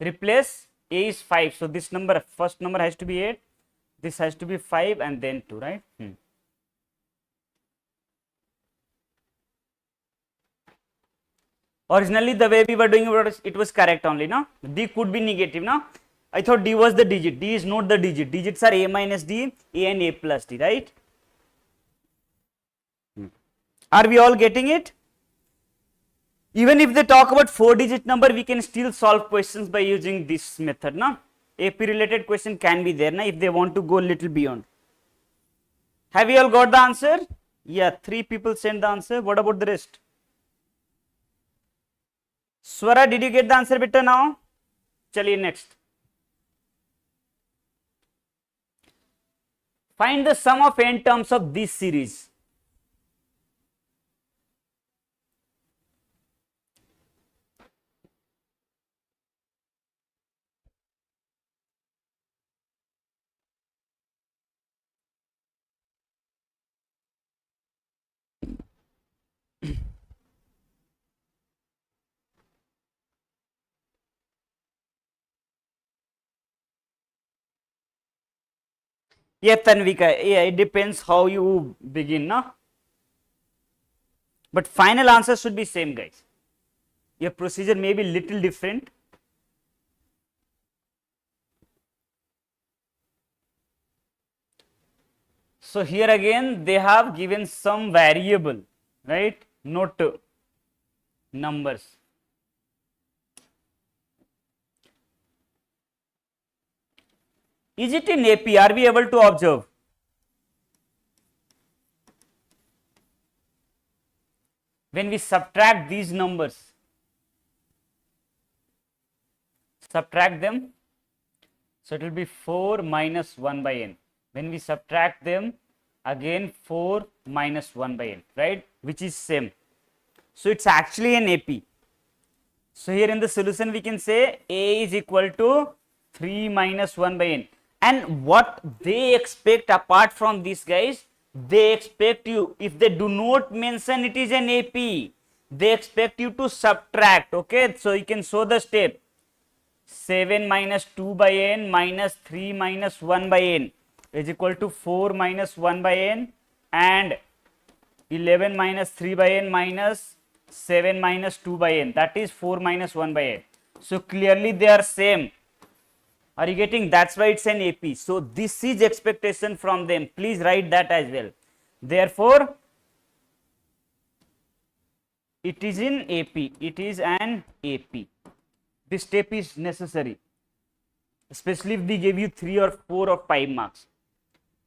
replace a is 5. So this number, first number has to be 8, this has to be 5 and then 2, right? Originally the way we were doing it was correct only, no? D could be negative, no? I thought D was the digit. D is not the digit. Digits are A minus D, A and A plus D, right? Are we all getting it? Even if they talk about 4-digit number, we can still solve questions by using this method, no? AP related question can be there, na, if they want to go a little beyond. Have you all got the answer? Yeah, 3 people sent the answer. What about the rest? Swara, did you get the answer better now? Chaliye next. Find the sum of n terms of this series. Yeah, Tanvika, yeah, it depends how you begin, no? But final answer should be same, guys. Your procedure may be little different. So here again they have given some variable, right? Not numbers. Is it in AP? Are we able to observe? When we subtract these numbers, subtract them, so it will be 4 minus 1 by n. When we subtract them, again 4 minus 1 by n, right? Which is same. So it's actually an AP. So here in the solution we can say A is equal to 3 minus 1 by n. And what they expect apart from this, guys, they expect you, if they do not mention it is an AP, they expect you to subtract, okay? So you can show the step. 7 minus 2 by n minus 3 minus 1 by n is equal to 4 minus 1 by n and 11 minus 3 by n minus 7 minus 2 by n, that is 4 minus 1 by n. So clearly they are same. Are you getting? That's why it's an AP. So this is expectation from them. Please write that as well. Therefore, it is in AP. It is an AP. This step is necessary, especially if they give you 3 or 4 or 5 marks.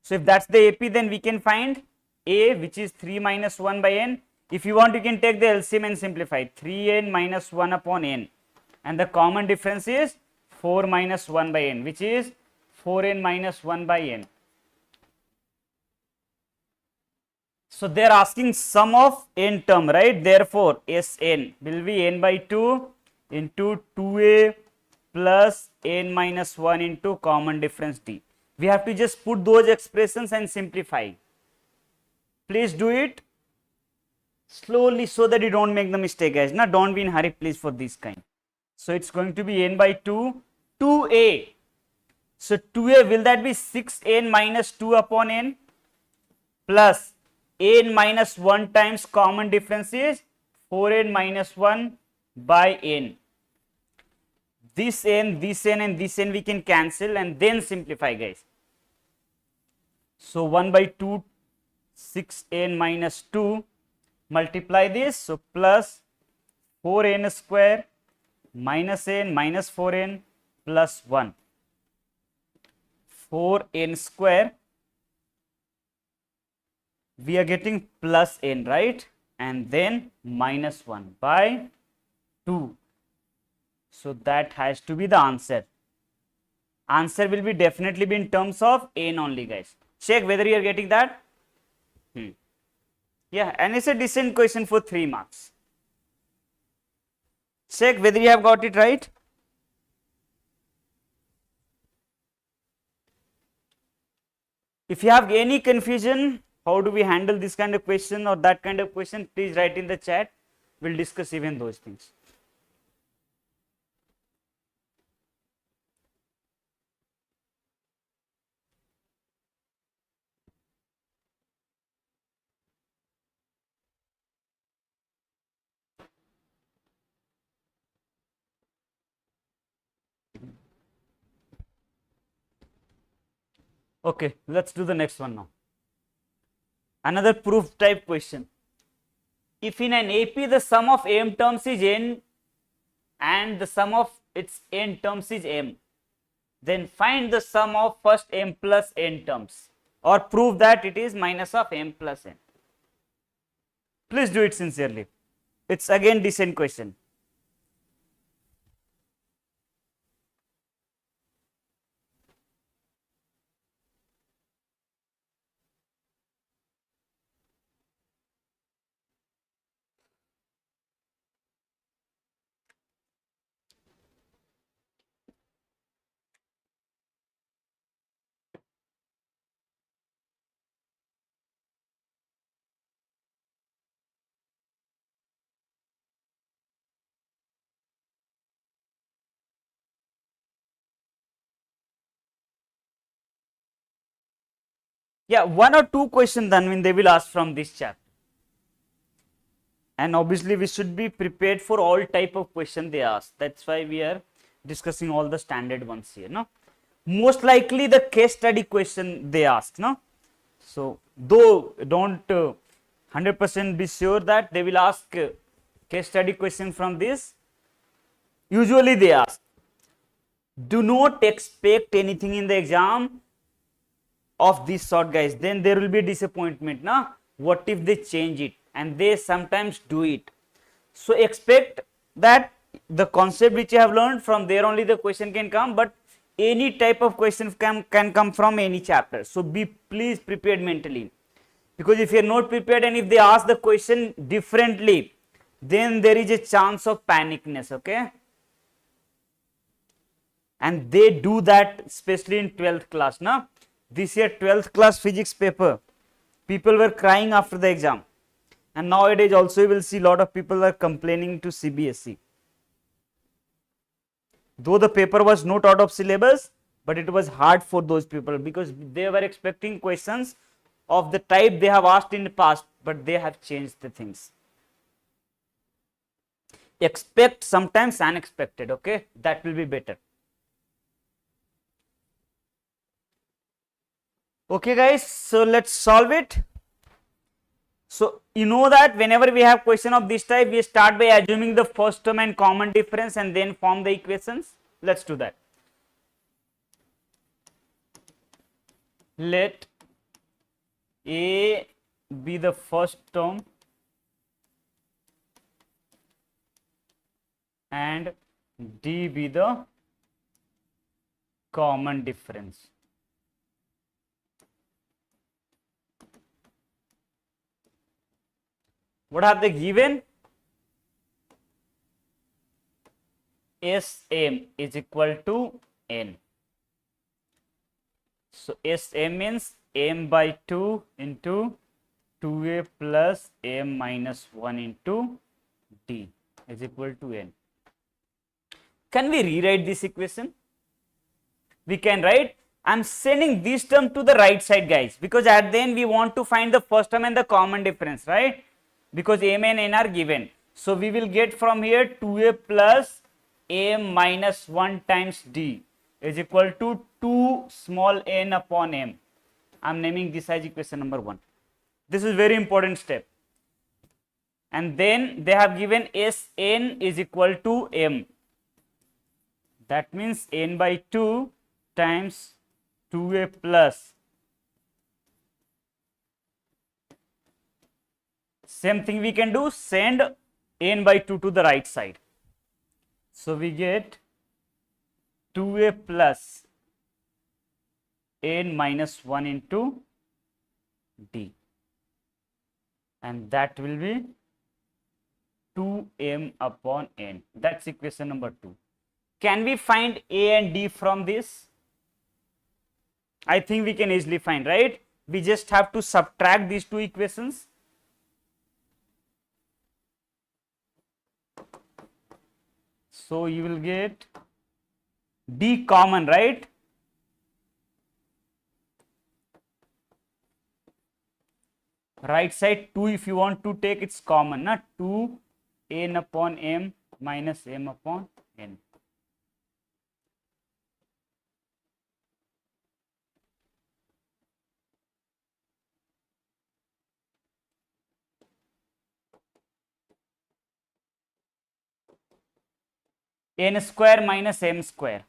So if that's the AP, then we can find A, which is 3 minus 1 by n. If you want, you can take the LCM and simplify. 3n minus 1 upon n. And the common difference is 4 minus 1 by n, which is 4n minus 1 by n. So they are asking sum of n term, right? Therefore, Sn will be n by 2 into 2a plus n minus 1 into common difference d. We have to just put those expressions and simplify. Please do it slowly so that you don't make the mistake, guys. Now, don't be in hurry, please, for this kind. So it's going to be n by 2, 2a. So 2a, will that be 6n minus 2 upon n plus n minus 1 times common difference is 4n minus 1 by n. This n and this n we can cancel and then simplify, guys. So 1 by 2, 6n minus 2, multiply this, so plus 4n square minus n minus 4n plus 1. 4n square, we are getting plus n, right? And then minus 1 by 2. So that has to be the answer. Answer will be definitely be in terms of n only, guys. Check whether you are getting that. Yeah, and it's a decent question for 3 marks. Check whether you have got it right. If you have any confusion, how do we handle this kind of question or that kind of question, please write in the chat. We'll discuss even those things. Okay, let's do the next one now. Another proof type question. If in an AP the sum of m terms is n and the sum of its n terms is m, then find the sum of first m plus n terms, or prove that it is minus of m plus n. Please do it sincerely. It's again decent question. Yeah, one or two questions then when they will ask from this chapter. And obviously we should be prepared for all type of question they ask. That's why we are discussing all the standard ones here. No, most likely the case study question they ask. No, so though don't 100% be sure that they will ask case study question from this. Usually they ask. Do not expect anything in the exam of this sort, guys. Then there will be disappointment. Now, what if they change it? And they sometimes do it. So expect that the concept which you have learned, from there only the question can come, but any type of question can come from any chapter. So be please prepared mentally, because if you are not prepared and if they ask the question differently, then there is a chance of panicness. Okay, and they do that especially in 12th class. Now this year 12th class physics paper, people were crying after the exam, and nowadays also you will see a lot of people are complaining to CBSE. Though the paper was not out of syllabus, but it was hard for those people because they were expecting questions of the type they have asked in the past, but they have changed the things. Expect sometimes unexpected. Okay, that will be better. Okay guys, so let's solve it. So you know that whenever we have question of this type, we start by assuming the first term and common difference and then form the equations. Let's do that. Let A be the first term and D be the common difference. What have they given? Sm is equal to n. So Sm means m by 2 into 2a plus m minus 1 into d is equal to n. Can we rewrite this equation? We can write. I am sending this term to the right side, guys, because at the end we want to find the first term and the common difference, right? Because m and n are given. So we will get from here 2a plus m minus 1 times d is equal to 2 small n upon m. I am naming this as equation number 1. This is very important step. And then they have given Sn is equal to m. That means n by 2 times 2a plus. Same thing we can do, send n by 2 to the right side. So we get 2a plus n minus 1 into d, and that will be 2m upon n. That's equation number 2. Can we find a and d from this? I think we can easily find, right? We just have to subtract these two equations. So you will get d common, right? Right side 2, if you want to take, it's common, not 2 n upon m minus m upon n. n square minus m square.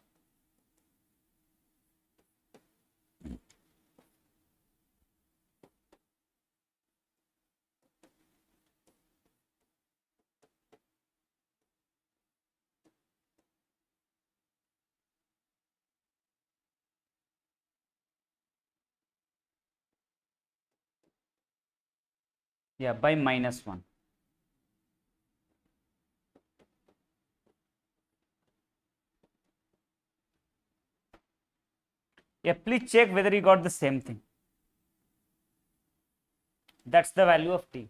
Yeah, by minus 1. Yeah, please check whether you got the same thing. That's the value of t.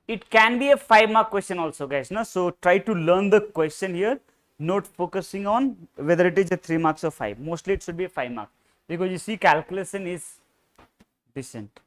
It can be a 5-mark question also, guys. No? So try to learn the question here, not focusing on whether it is a 3 marks or 5. Mostly it should be a 5 mark, because you see calculation is decent.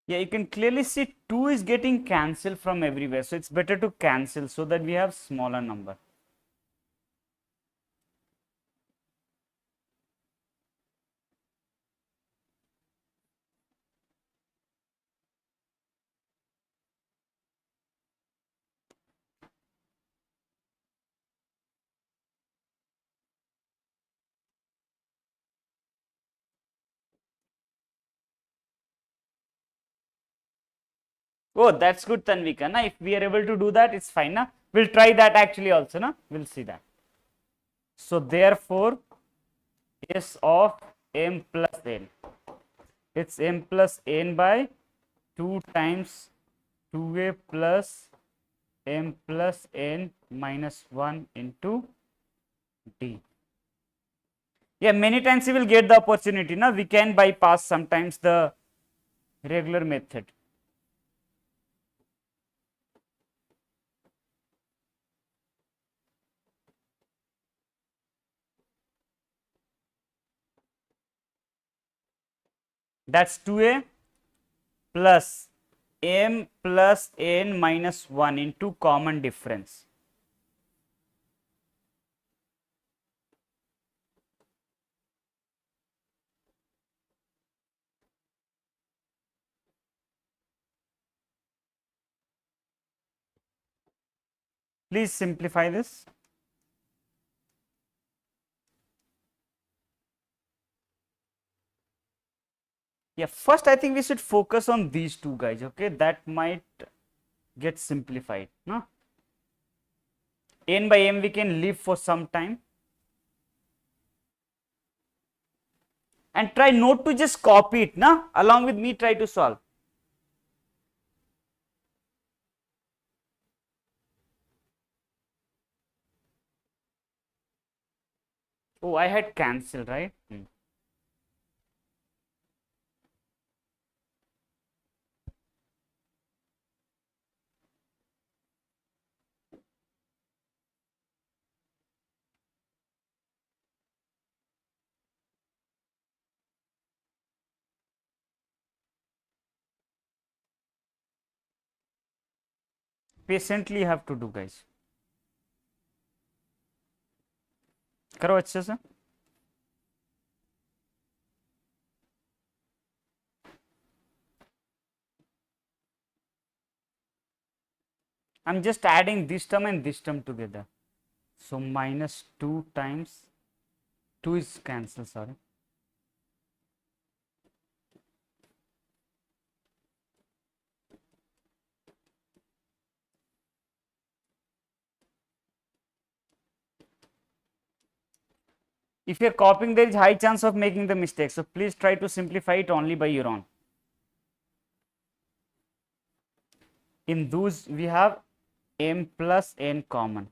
Yeah, you can clearly see 2 is getting cancelled from everywhere. So it's better to cancel so that we have smaller number. Oh, that's good, Tanvika. Na? If we are able to do that, it's fine. Na? We'll try that actually also. Na? We'll see that. So therefore, S of m plus n. It's m plus n by 2 times 2a plus m plus n minus 1 into d. Yeah, many times you will get the opportunity. Na? We can bypass sometimes the regular method. That's 2a plus m plus n minus 1 into common difference. Please simplify this. Yeah, first I think we should focus on these two guys, okay? That might get simplified, no? N by m we can leave for some time. And try not to just copy it, no? Along with me, try to solve. Oh, I had cancelled, right? Patiently you have to do, guys. करो अच्छे से. I'm just adding this term and this term together. So minus 2 times 2 is cancelled, sorry. If you are copying, there is high chance of making the mistake. So please try to simplify it only by your own. In those we have m plus n common.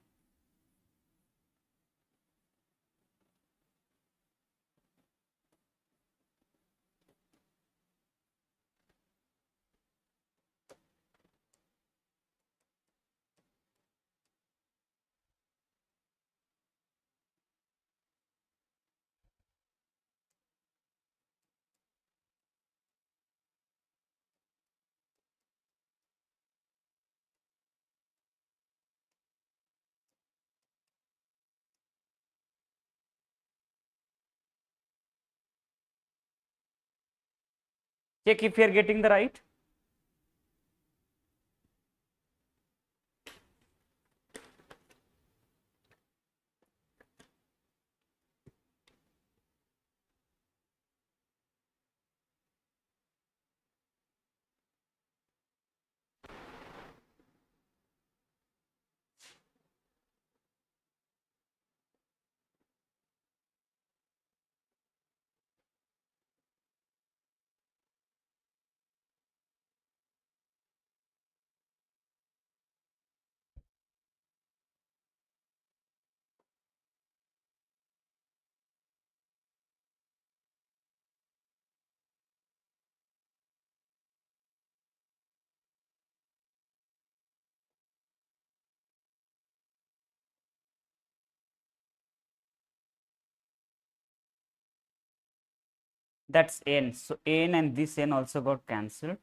Check if you are getting the right. That's n. So n and this n also got cancelled.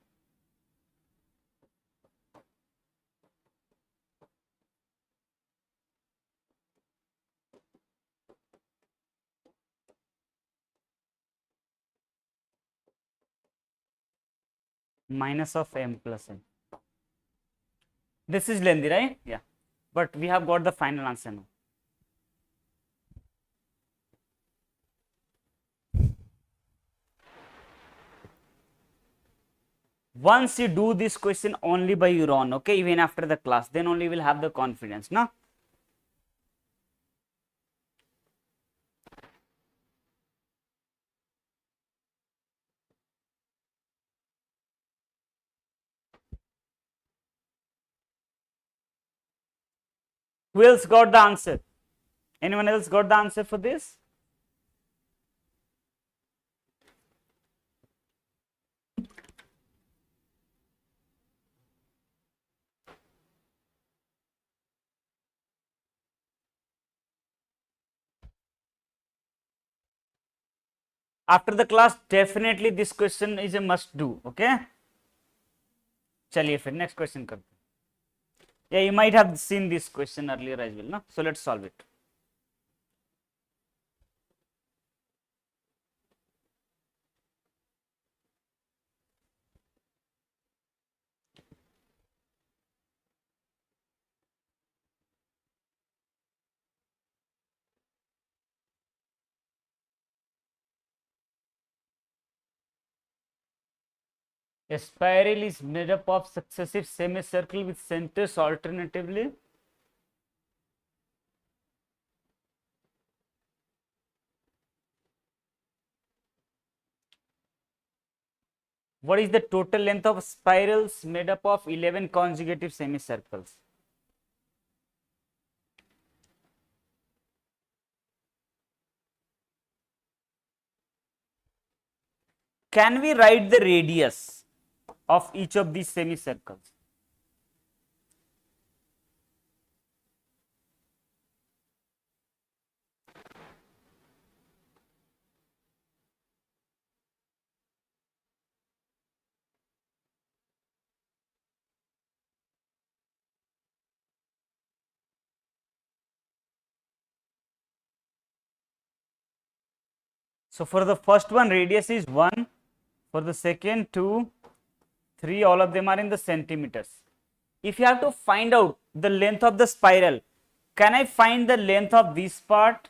Minus of m plus n. This is lengthy, right? Yeah. But we have got the final answer now. Once you do this question only by your own, okay, even after the class, then only you will have the confidence, no? Who else got the answer? Anyone else got the answer for this? After the class, definitely this question is a must do, okay? चलिए फिर next question करते हैं. Yeah, you might have seen this question earlier as well, no? So let's solve it. A spiral is made up of successive semicircle with centers alternatively. What is the total length of spirals made up of 11 consecutive semicircles? Can we write the radius of each of these semicircles? So for the first one, radius is 1. For the second, 2, 3, all of them are in the centimeters. If you have to find out the length of the spiral, can I find the length of this part,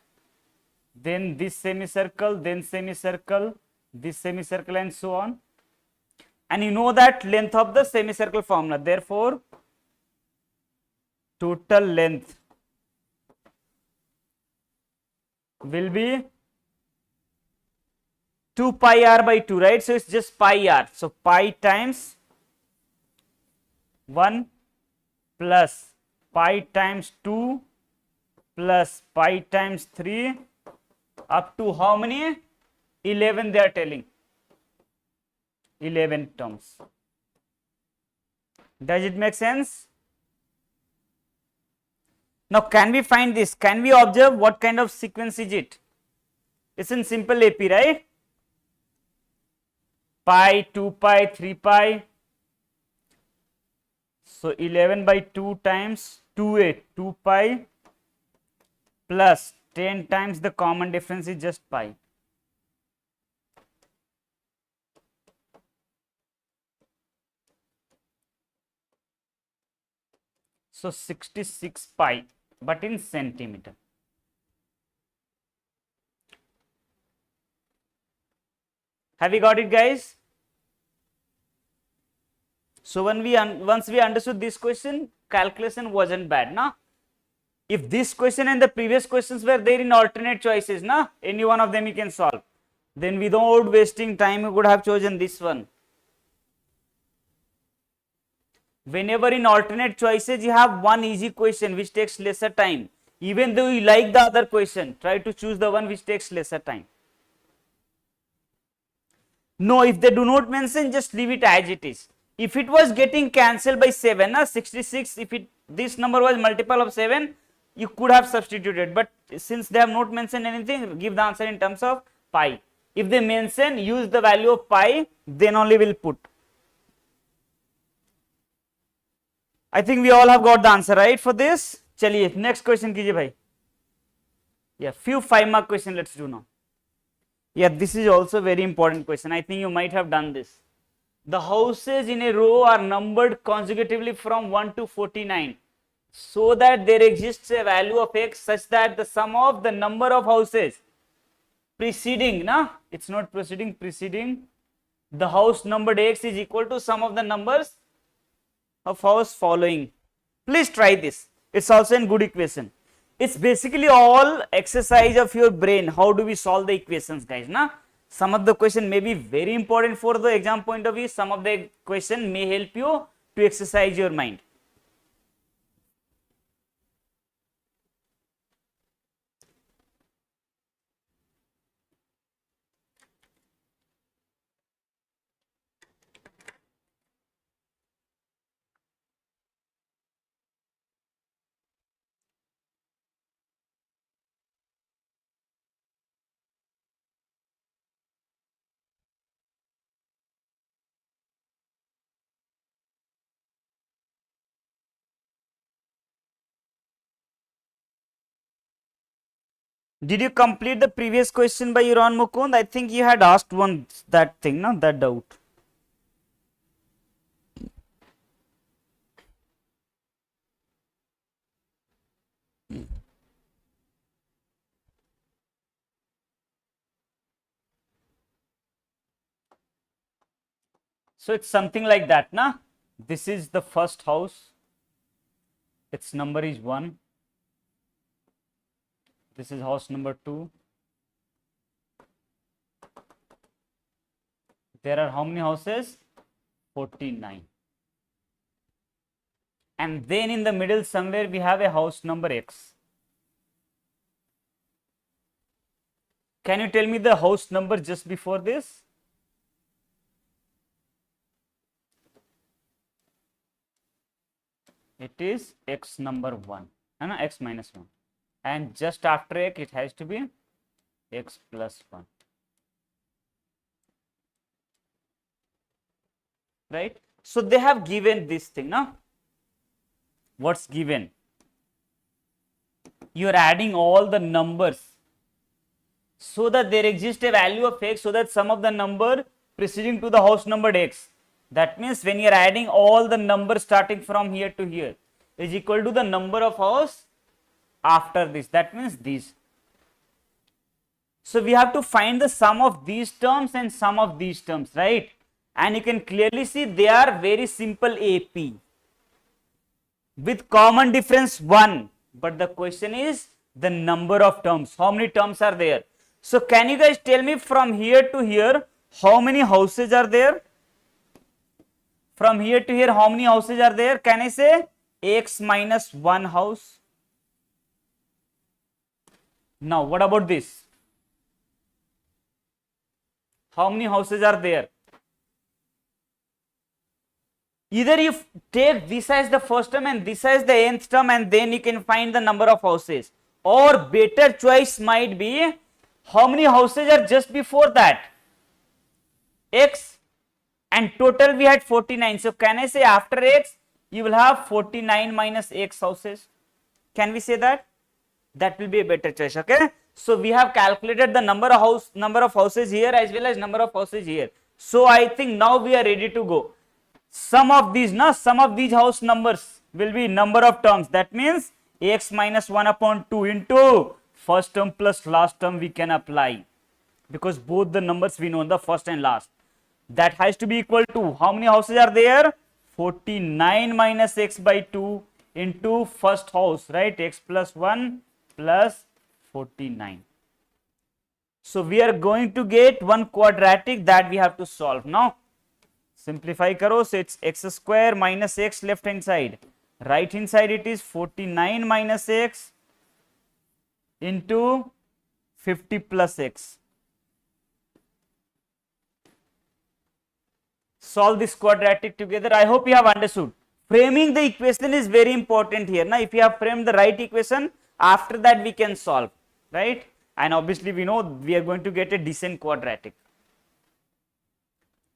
then this semicircle, then semicircle, this semicircle, and so on? And you know that length of the semicircle formula. Therefore, total length will be 2 pi r by 2, right? So it's just pi r. So pi times 1 plus pi times 2 plus pi times 3 up to how many? 11 they are telling. 11 terms. Does it make sense? Now can we find this? Can we observe what kind of sequence is it? It's in simple AP, right? Pi, 2 pi, 3 pi. So 11 by 2 times 2a, 2 pi plus 10 times the common difference is just pi. So 66 pi, but in centimeter. Have you got it, guys? So once we understood this question, calculation wasn't bad, na? If this question and the previous questions were there in alternate choices, na, any one of them you can solve, then without wasting time you could have chosen this one. Whenever in alternate choices you have one easy question which takes lesser time, even though you like the other question, try to choose the one which takes lesser time. No, if they do not mention, just leave it as it is. If it was getting cancelled by 7, 66, if this number was multiple of 7, you could have substituted, but since they have not mentioned anything, give the answer in terms of pi. If they mention, use the value of pi, then only will put. I think we all have got the answer, right, for this. Chaliye, next question kijiye bhai. Yeah, few 5-mark question let's do now. Yeah, this is also very important question. I think you might have done this. The houses in a row are numbered consecutively from 1 to 49, so that there exists a value of x such that the sum of the number of houses preceding, it's not preceding, the house numbered x is equal to sum of the numbers of house following. Please try this. It's also a good equation. It's basically all exercise of your brain. How do we solve the equations, guys? Some of the question may be very important for the exam point of view. Some of the question may help you to exercise your mind. Did you complete the previous question by Iran Mukund? I think you had asked that thing, that doubt. So it's something like that, This is the first house. Its number is 1. This is house number 2. There are how many houses? 49. And then in the middle somewhere we have a house number x. Can you tell me the house number just before this? It is x number 1, x minus 1. And just after x it has to be x plus 1, right? So they have given this thing, what's given? You are adding all the numbers so that there exists a value of x, so that sum of the number preceding to the house numbered x. That means when you are adding all the numbers starting from here to here is equal to the number of house after this. That means these. So we have to find the sum of these terms and sum of these terms, right? And you can clearly see they are very simple AP with common difference 1. But the question is the number of terms. How many terms are there? So can you guys tell me from here to here how many houses are there? From here to here how many houses are there? Can I say x minus 1 house? Now what about this? How many houses are there? Either you take this as the first term and this as the nth term, and then you can find the number of houses, or better choice might be how many houses are just before that, x, and total we had 49. So can I say after x you will have 49 minus x houses? Can we say that? That will be a better choice. Okay, so we have calculated the number of houses here as well as number of houses here. So I think now we are ready to go. Sum of these house numbers will be number of terms. That means x minus 1 upon 2 into first term plus last term we can apply, because both the numbers we know, the first and last. That has to be equal to, how many houses are there? 49 minus x by 2 into first house, right? X plus 1 plus 49. So we are going to get one quadratic that we have to solve now. Simplify karo, so it's x square minus x left hand side. Right hand side it is 49 minus x into 50 plus x. Solve this quadratic together. I hope you have understood. Framing the equation is very important here. Now, if you have framed the right equation, after that we can solve, right? And obviously we know we are going to get a decent quadratic.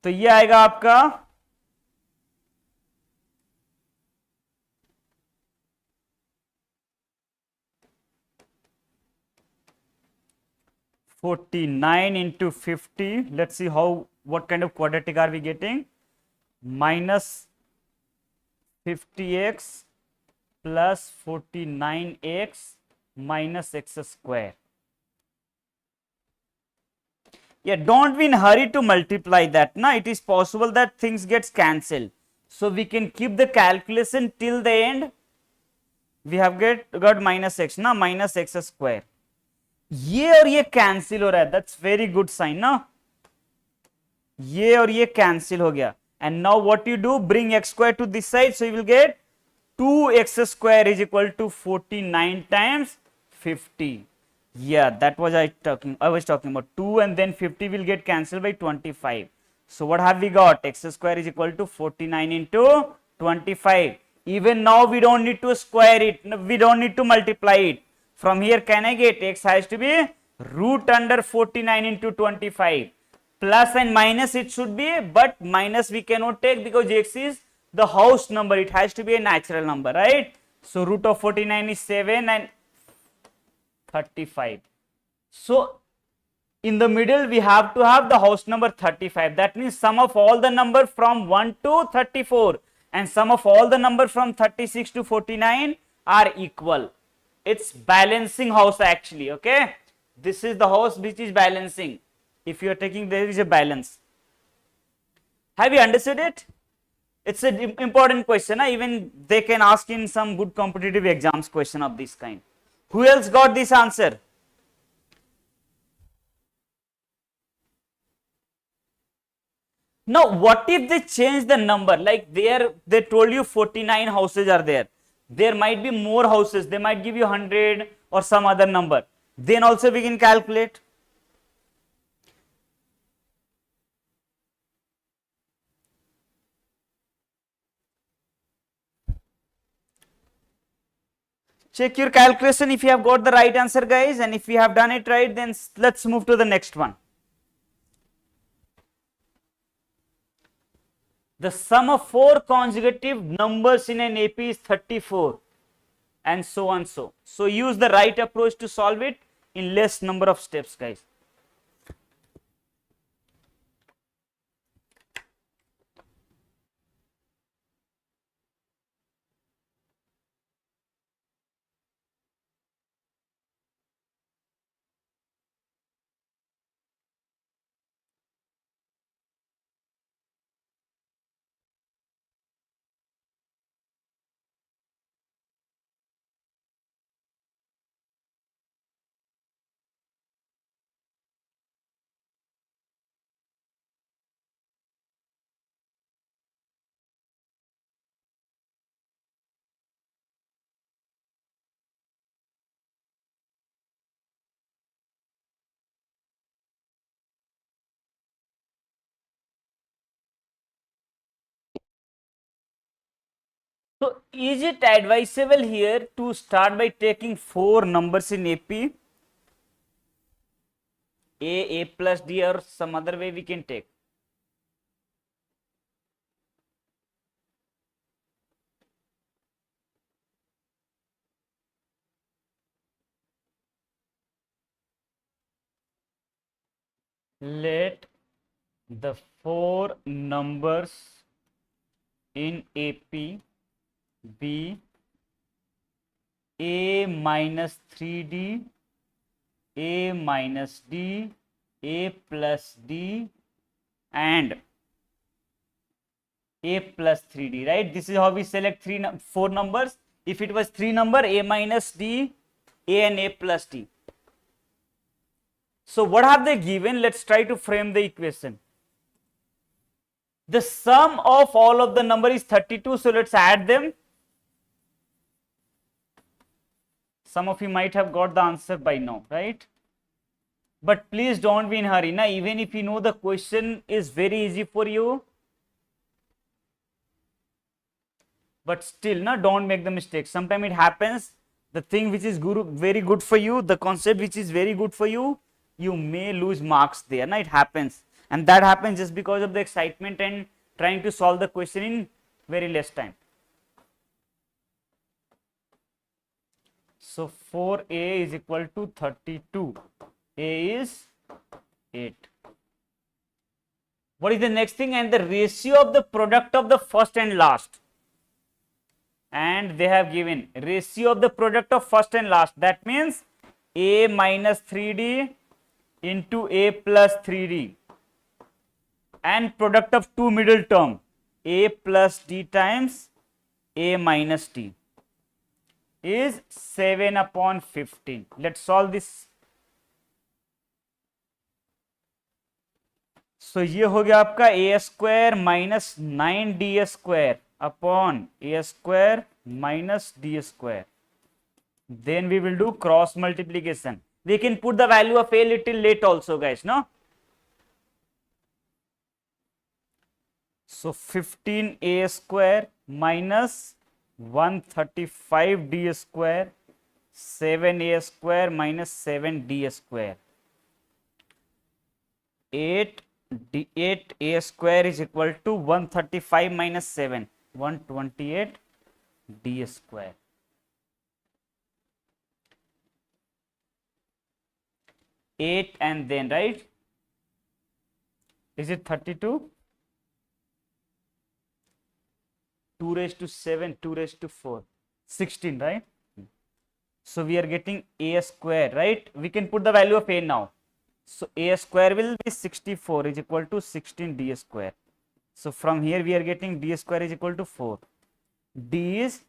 तो ये आएगा आपका 49 into 50. Let's see what kind of quadratic are we getting? Minus 50x plus 49x minus x square. Yeah, don't be in hurry to multiply that. Now it is possible that things gets cancelled. So we can keep the calculation till the end. We have got minus x, ना minus x square. ये और ये cancel हो रहा है, that's very good sign ना. ये और ये कैंसिल हो गया. And now what you do, bring x square to this side, so you will get 2x square is equal to 49 times 50. Yeah, that was I was talking about 2, and then 50 will get cancelled by 25. So what have we got? X square is equal to 49 into 25. Even now we don't need to square it, we don't need to multiply it. From here can I get x has to be root under 49 into 25. Plus and minus it should be, but minus we cannot take because x is the house number, it has to be a natural number, right? So root of 49 is 7 and 35. So in the middle we have to have the house number 35. That means sum of all the number from 1 to 34 and sum of all the number from 36 to 49 are equal. It's balancing house actually, okay? This is the house which is balancing. If you are taking, there is a balance. Have you understood it? It's an important question. Even they can ask in some good competitive exams question of this kind. Who else got this answer? Now, what if they change the number? Like they told you 49 houses are there. There might be more houses. They might give you 100 or some other number. Then also we can calculate. Check your calculation if you have got the right answer, guys, and if you have done it right, then let's move to the next one. The sum of 4 consecutive numbers in an AP is 34, and so on. So use the right approach to solve it in less number of steps, guys. So is it advisable here to start by taking 4 numbers in AP? A plus D, or some other way we can take? Let the 4 numbers in AP be a minus 3d, a minus d, a plus d, and a plus 3d, right? This is how we select four numbers. If it was 3 number, a minus d, a and a plus d. So what have they given? Let's try to frame the equation. The sum of all of the number is 32, so let's add them. Some of you might have got the answer by now, right? But please don't be in a hurry. Now, even if you know the question is very easy for you, but still, don't make the mistake. Sometimes it happens, the thing which is very good for you, the concept which is very good for you, you may lose marks there. It happens, and that happens just because of the excitement and trying to solve the question in very less time. So 4a is equal to 32. A is 8. What is the next thing? And the ratio of the product of the first and last. And they have given ratio of the product of first and last. That means a minus 3d into a plus 3d. And product of two middle term, a plus d times a minus d, is 7 upon 15. Let's solve this. So ये हो गया आपका a square minus 9d square upon a square minus d square. Then we will do cross multiplication. We can put the value of a little late also, guys, no? So 15a square minus 135d square, 7a square minus 7d square. 8a square is equal to 135 minus 7, 128d square. 8 and then, right? Is it 32? 2 raised to 7, 2 raised to 4, 16, right? So we are getting a square, right? We can put the value of a now. So a square will be 64 is equal to 16d square. So from here we are getting d square is equal to 4. D is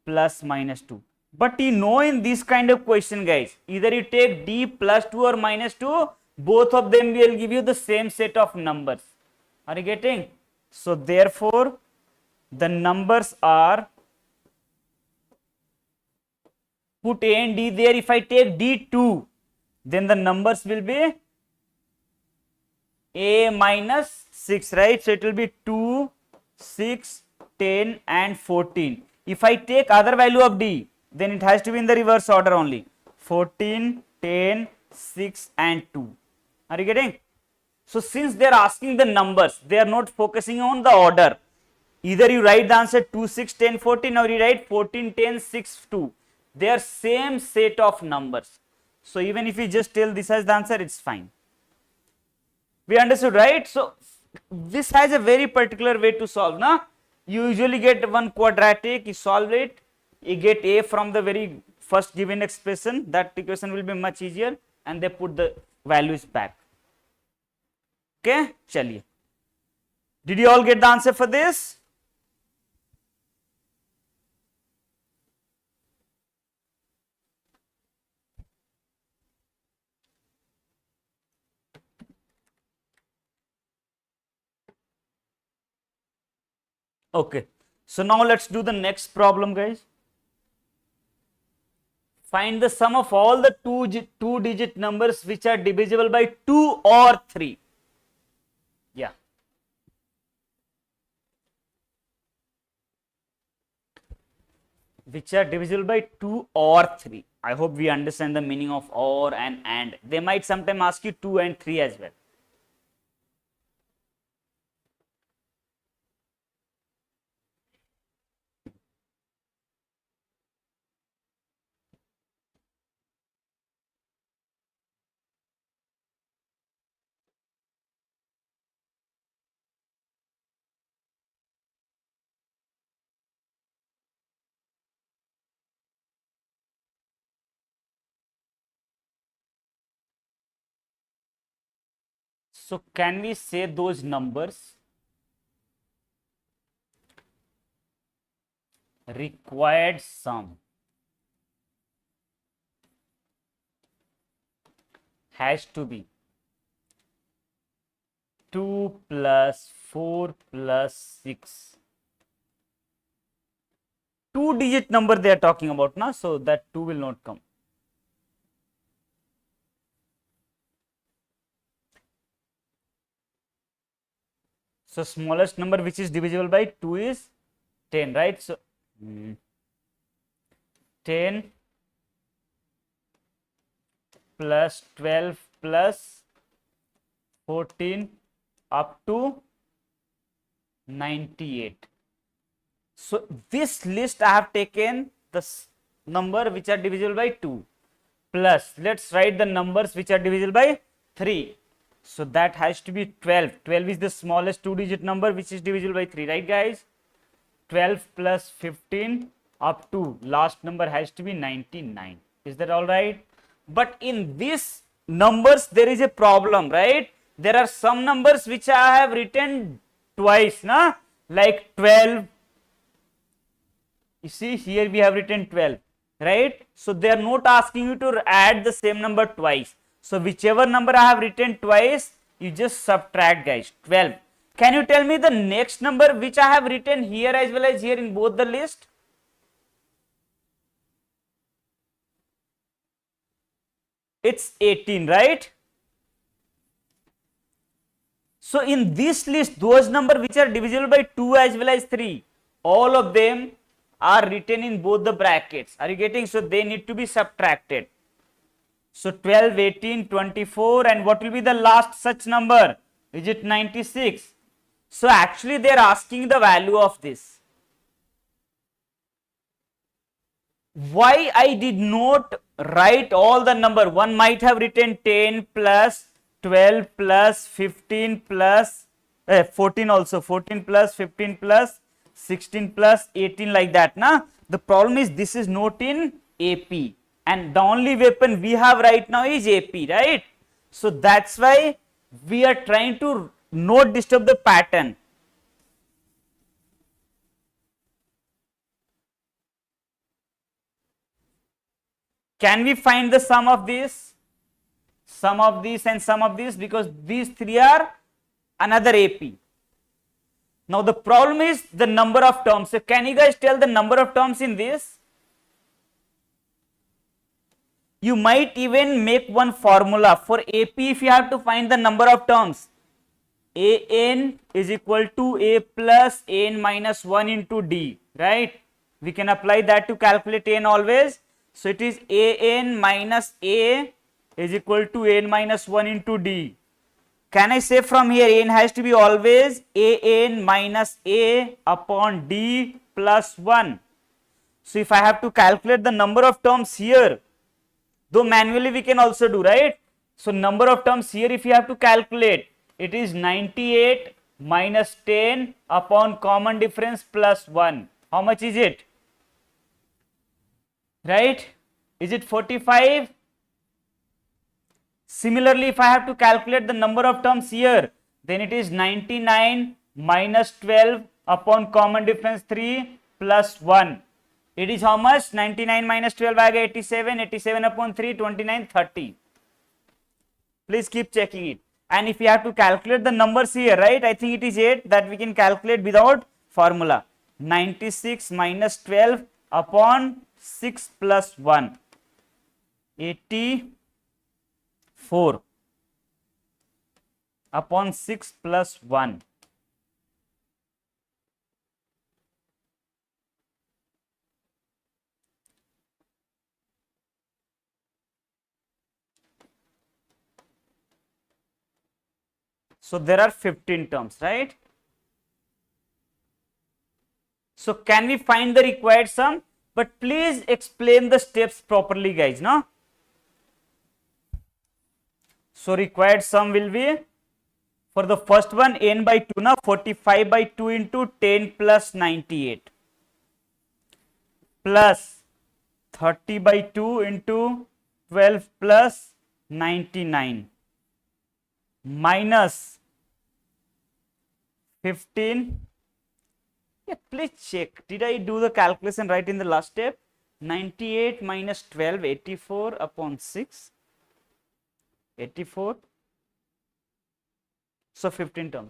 plus minus 2. But you know, in this kind of question, guys, either you take d plus 2 or minus 2, both of them will give you the same set of numbers. Are you getting? So therefore, the numbers are, put a and d there. If I take d2, then the numbers will be a minus 6, right? So it will be 2, 6, 10 and 14. If I take other value of d, then it has to be in the reverse order only. 14, 10, 6 and 2. Are you getting? So since they are asking the numbers, they are not focusing on the order. Either you write the answer 2, 6, 10, 14 or you write 14, 10, 6, 2. They are same set of numbers. So even if you just tell this as the answer, it's fine. We understood, right? So this has a very particular way to solve. Now you usually get one quadratic, you solve it, you get a from the very first given expression. That equation will be much easier, and they put the values back. Okay, chaliye. Did you all get the answer for this? Okay, so now let's do the next problem, guys. Find the sum of all the two digit numbers which are divisible by 2 or 3. Yeah. Which are divisible by 2 or 3. I hope we understand the meaning of or and. They might sometime ask you 2 and 3 as well. So can we say those numbers required sum has to be 2 plus 4 plus 6. 2-digit number they are talking about now, so that 2 will not come. So smallest number which is divisible by 2 is 10, right? So 10 plus 12 plus 14 up to 98. So this list I have taken the number which are divisible by 2 plus, let's write the numbers which are divisible by 3. So that has to be 12. 12 is the smallest 2-digit number which is divisible by 3, right guys? 12 plus 15 up to last number has to be 99. Is that all right? But in these numbers there is a problem, right? There are some numbers which I have written twice, na? Like 12. You see here we have written 12, right? So they are not asking you to add the same number twice. So whichever number I have written twice, you just subtract, guys. 12. Can you tell me the next number which I have written here as well as here in both the list? It's 18, right? So in this list, those numbers which are divisible by 2 as well as 3, all of them are written in both the brackets. Are you getting? So they need to be subtracted. So 12, 18, 24, and what will be the last such number? Is it 96? So actually they are asking the value of this. Why I did not write all the number? One might have written 10 plus 12 plus 15 plus 14 also, 14 plus 15 plus 16 plus 18, like that, na? The problem is this is not in AP, and the only weapon we have right now is AP, right? So that's why we are trying to not disturb the pattern. Can we find the sum of this? Sum of this and sum of this, because these three are another AP. Now the problem is the number of terms. So can you guys tell the number of terms in this? You might even make one formula for AP. If you have to find the number of terms, AN is equal to A plus AN minus 1 into D, right? We can apply that to calculate AN always. So it is AN minus A is equal to AN minus 1 into D. Can I say from here AN has to be always AN minus A upon D plus 1. So if I have to calculate the number of terms here, though manually we can also do, right? So number of terms here, if you have to calculate, it is 98 minus 10 upon common difference plus 1. How much is it? Right? Is it 45? Similarly, if I have to calculate the number of terms here, then it is 99 minus 12 upon common difference 3 plus 1. It is how much? 99 minus 12 आएगा 87, 87 upon 3, 29, 30. Please keep checking it. And if you have to calculate the numbers here, right, I think it is 8 that we can calculate without formula. 96 minus 12 upon 6 plus 1. 84 upon 6 plus 1. So there are 15 terms, right? So can we find the required sum? But please explain the steps properly, guys, no? So required sum will be, for the first one, n by 2, na, 45 by 2 into 10 plus 98 plus 30 by 2 into 12 plus 99 minus 15. Yeah, please check. Did I do the calculation right in the last step? 98 minus 12, 84 upon 6, 84. So 15 terms.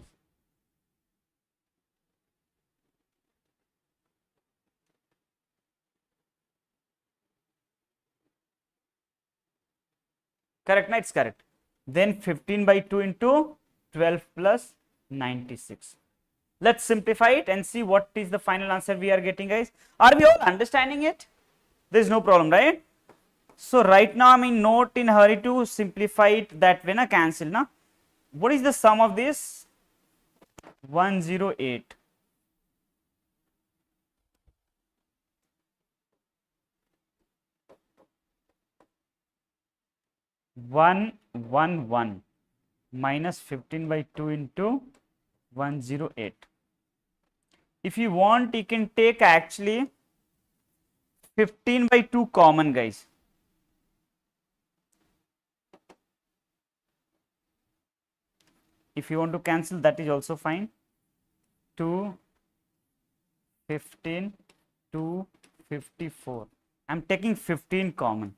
Correct, no? It's correct. Then 15 by 2 into 12 plus 96. Let's simplify it and see what is the final answer we are getting, guys. Are we all understanding it? There is no problem, right? So right now I'm in not in hurry to simplify it that way, na, cancel, na. What is the sum of this? 108. 111 minus 15 by 2 into 108. If you want, you can take actually 15 by 2 common, guys. If you want to cancel, that is also fine. 2, 15, 2, 54. I'm taking 15 common.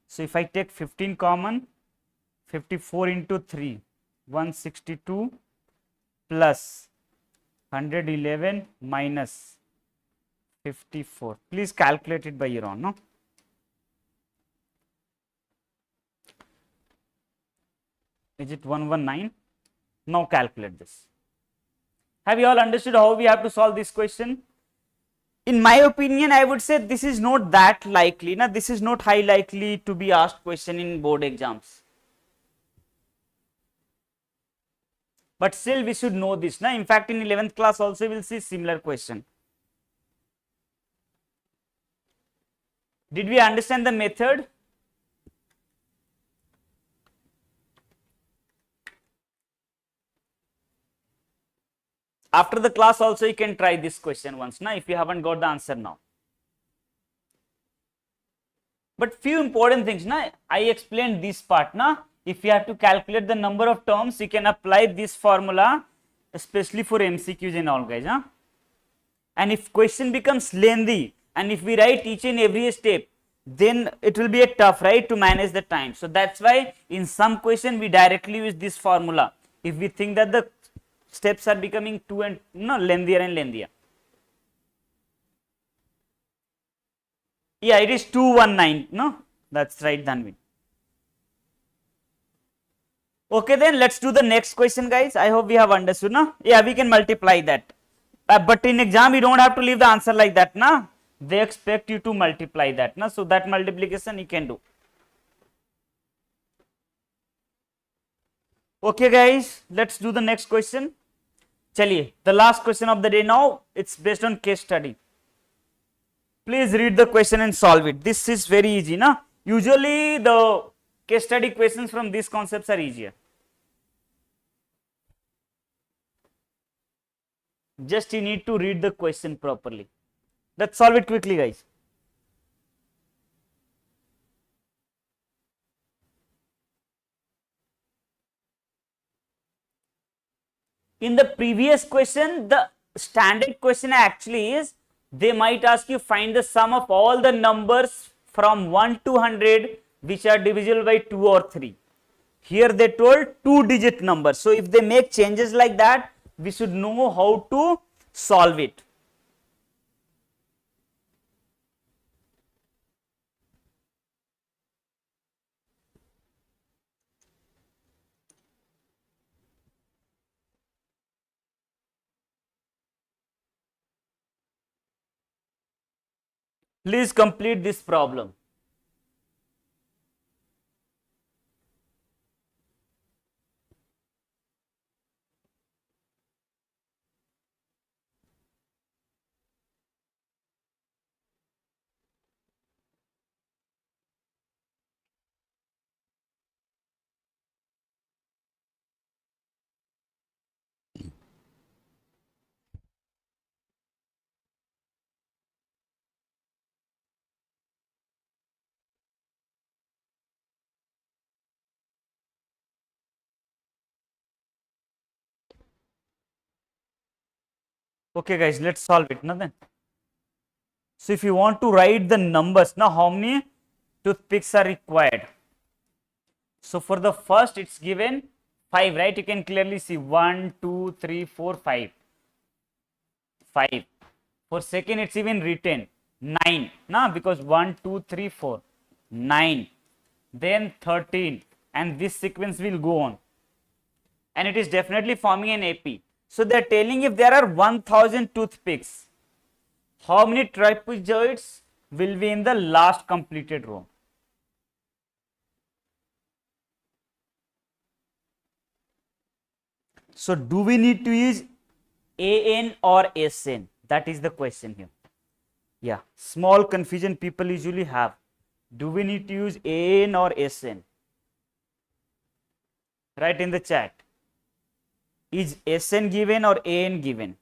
So if I take 15 common, 54 into 3, 162 plus 111 minus 54. Please calculate it by your own, no? Is it 119? Now calculate this. Have you all understood how we have to solve this question? In my opinion, I would say this is not that likely. Now, this is not high likely to be asked question in board exams. But still we should know this. Now, in fact, in 11th class also we will see similar question. Did we understand the method? After the class also you can try this question once, now, if you haven't got the answer now. But few important things, na, I explained this part, na. If you have to calculate the number of terms, you can apply this formula, especially for MCQs and all, guys. Huh? And if question becomes lengthy, and if we write each and every step, then it will be a tough, right, to manage the time. So that's why in some question we directly use this formula. If we think that the steps are becoming too and lengthier and lengthier. Yeah, it is 219. No, that's right, Dhanvi. Okay, then let's do the next question, guys. I hope we have understood. No? Yeah, we can multiply that. But in exam, you don't have to leave the answer like that. Na? They expect you to multiply that. Na? So that multiplication you can do. Okay, guys, let's do the next question. Chaliye, the last question of the day now. It's based on case study. Please read the question and solve it. This is very easy. Na? Usually the case study questions from these concepts are easier. Just you need to read the question properly. Let's solve it quickly, guys. In the previous question, the standard question actually is, they might ask you find the sum of all the numbers from 1 to 100 which are divisible by 2 or 3. Here they told 2-digit numbers. So if they make changes like that, we should know how to solve it. Please complete this problem. Okay guys, let's solve it now then. So if you want to write the numbers, now how many toothpicks are required? So for the first it's given 5, right? You can clearly see 1, 2, 3, 4, 5. 5. For second it's even written 9, now because 1, 2, 3, 4, 9, then 13, and this sequence will go on, and it is definitely forming an AP. So they are telling if there are 1000 toothpicks, how many trapezoids will be in the last completed row? So do we need to use AN or SN? That is the question here. Yeah, small confusion people usually have. Do we need to use AN or SN? Write in the chat. Is SN given or AN given?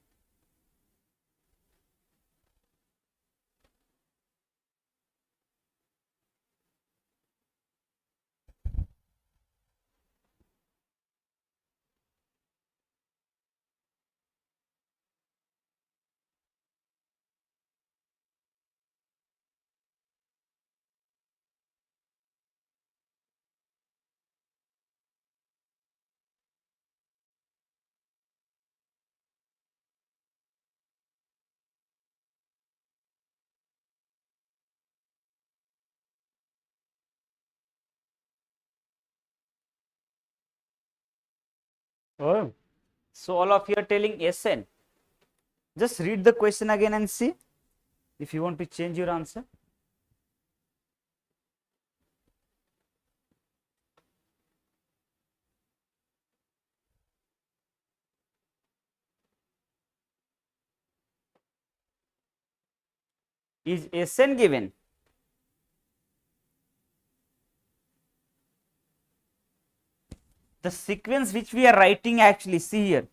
Oh, so all of you are telling SN. Just read the question again and see if you want to change your answer. Is SN given? The sequence which we are writing, actually see here,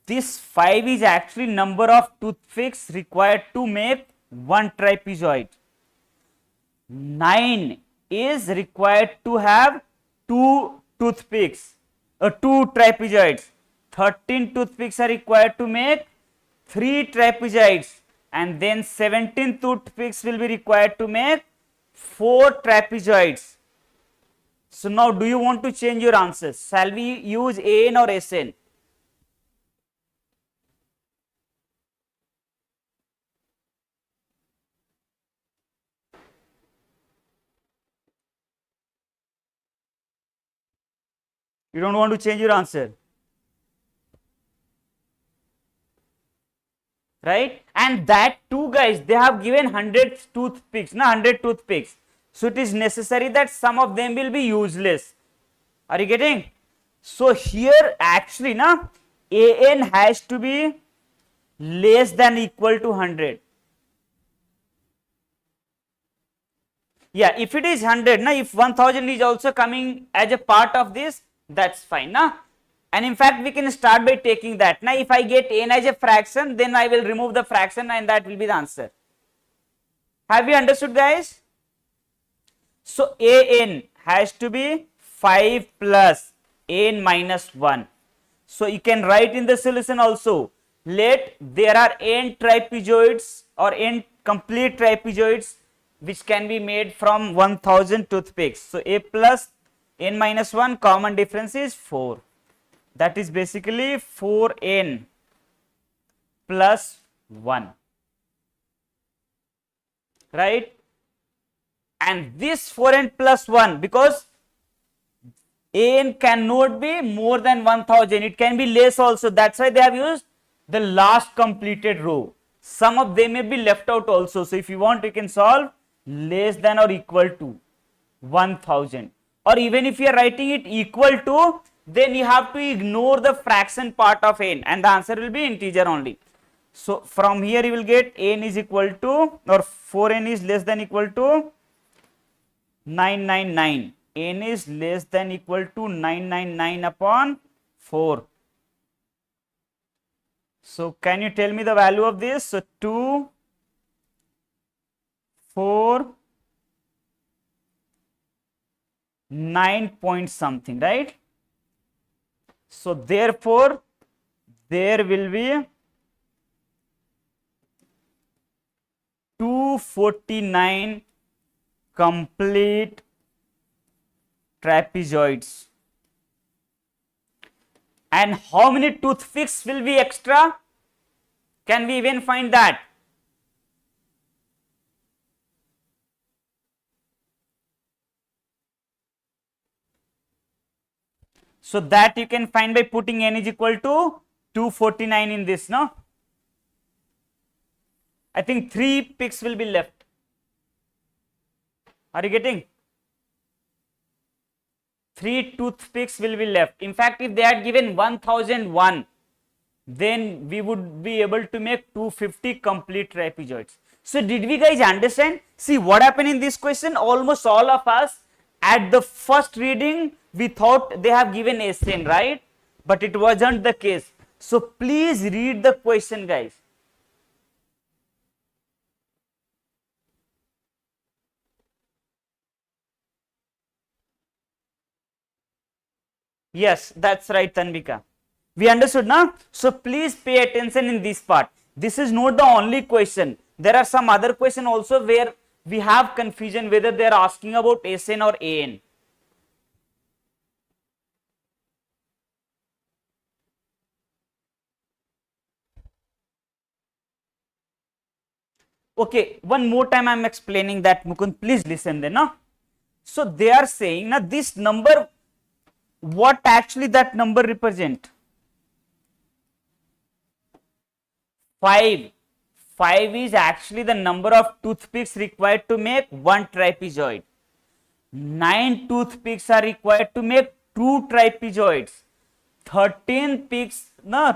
this 5 is actually number of toothpicks required to make one trapezoid. 9 is required to have 2 toothpicks, 2 trapezoids. 13 toothpicks are required to make 3 trapezoids, and then 17 toothpicks will be required to make 4 trapezoids. So now do you want to change your answers? Shall we use AN or SN? You don't want to change your answer, right? And that too, guys, they have given 100 toothpicks, 100 toothpicks. So it is necessary that some of them will be useless. Are you getting? So here actually na AN has to be less than equal to 100. Yeah, if it is 100, na, if 1000 is also coming as a part of this, that's fine, na. And in fact, we can start by taking that. Now, if I get n as a fraction, then I will remove the fraction and that will be the answer. Have you understood, guys? So AN has to be 5 plus n minus 1. So you can write in the solution also, let there are n trapezoids or n complete trapezoids which can be made from 1000 toothpicks. So a plus n minus 1, common difference is 4. That is basically 4n plus 1, right? And this 4n plus 1, because an cannot be more than 1000, it can be less also. That's why they have used the last completed row. Some of them may be left out also. So if you want, you can solve less than or equal to 1000, or even if you are writing it equal to, then you have to ignore the fraction part of n and the answer will be integer only. So from here you will get n is equal to, or 4n is less than equal to 999. N is less than equal to 999 upon 4. So can you tell me the value of this? So 2, 4, 9 point something, right? So therefore there will be 249 complete trapezoids. And how many toothpicks will be extra? Can we even find that? So that you can find by putting n is equal to 249 in this, no? I think 3 picks will be left. Are you getting? 3 toothpicks will be left. In fact, if they had given 1001, then we would be able to make 250 complete trapezoids. So did we guys understand? See what happened in this question? Almost all of us at the first reading we thought they have given SN, right? But it wasn't the case. So please read the question, guys. Yes, that's right, Tanvika. We understood now? So please pay attention in this part. This is not the only question. There are some other questions also where we have confusion whether they are asking about SN or AN. Okay, one more time I am explaining that, Mukund, please listen then. No? So they are saying now this number, what actually that number represent? 5. 5 is actually the number of toothpicks required to make one trapezoid. 9 toothpicks are required to make 2 trapezoids. 13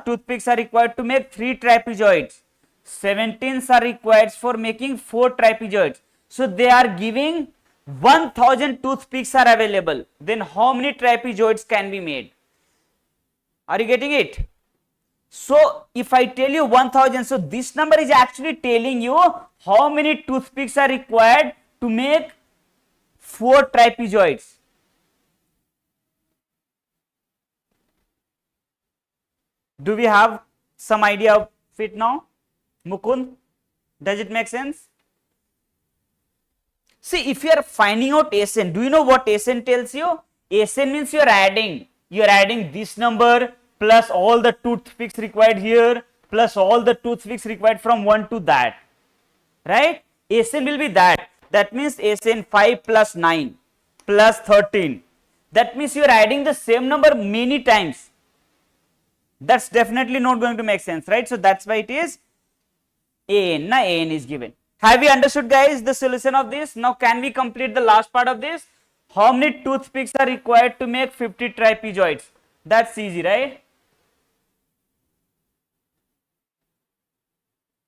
toothpicks are required to make 3 trapezoids. 17 are required for making 4 trapezoids. So they are giving 1000 toothpicks are available. Then how many trapezoids can be made? Are you getting it? So if I tell you 1000, so this number is actually telling you how many toothpicks are required to make 4 trapezoids. Do we have some idea of it now? Mukund, does it make sense? See, if you are finding out SN, do you know what SN tells you? SN means you are adding this number plus all the toothpicks required here plus all the toothpicks required from 1 to that, right? SN will be that. That means SN 5 plus 9 plus 13. That means you are adding the same number many times. That's definitely not going to make sense, right? So that's why it is AN. AN is given. Have we understood, guys, the solution of this? Now can we complete the last part of this? How many toothpicks are required to make 50 trapezoids? That's easy, right?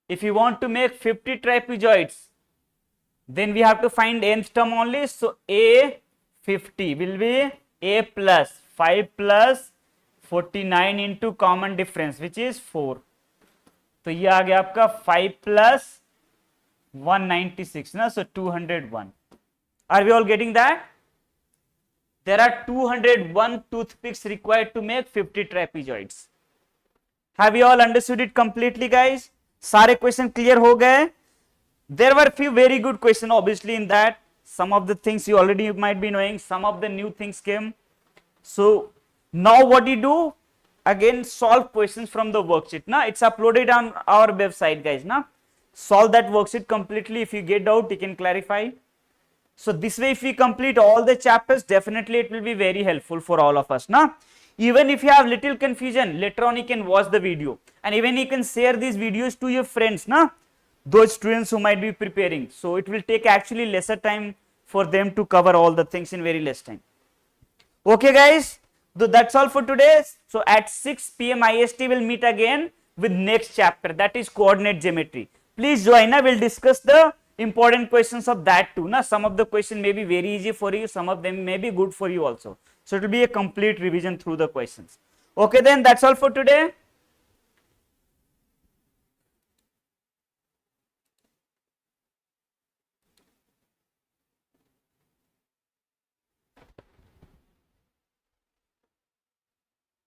If you want to make 50 trapezoids, then we have to find nth term only. So A 50 will be A plus 5 plus 49 into common difference, which is 4. तो ये आ गया आपका 5 plus 196 ना, so 201. Are we all getting that? There are 201 toothpicks required to make 50 trapezoids. Have you all understood it completely, guys? सारे question clear हो गए? There were few very good questions obviously in that. Some of the things you already might be knowing, some of the new things came. So now what you do? Again, solve questions from the worksheet. Na? It's uploaded on our website, guys. Na? Solve that worksheet completely. If you get doubt, you can clarify. So this way, if we complete all the chapters, definitely it will be very helpful for all of us. Na? Even if you have little confusion, later on you can watch the video. And even you can share these videos to your friends. Na? Those students who might be preparing. So it will take actually lesser time for them to cover all the things in very less time. Okay, guys. So that's all for today. So at 6 p.m. IST we'll meet again with next chapter, that is coordinate geometry. Please join. We'll discuss the important questions of that too. Some of the questions may be very easy for you, some of them may be good for you also. So it will be a complete revision through the questions. Okay, then that's all for today.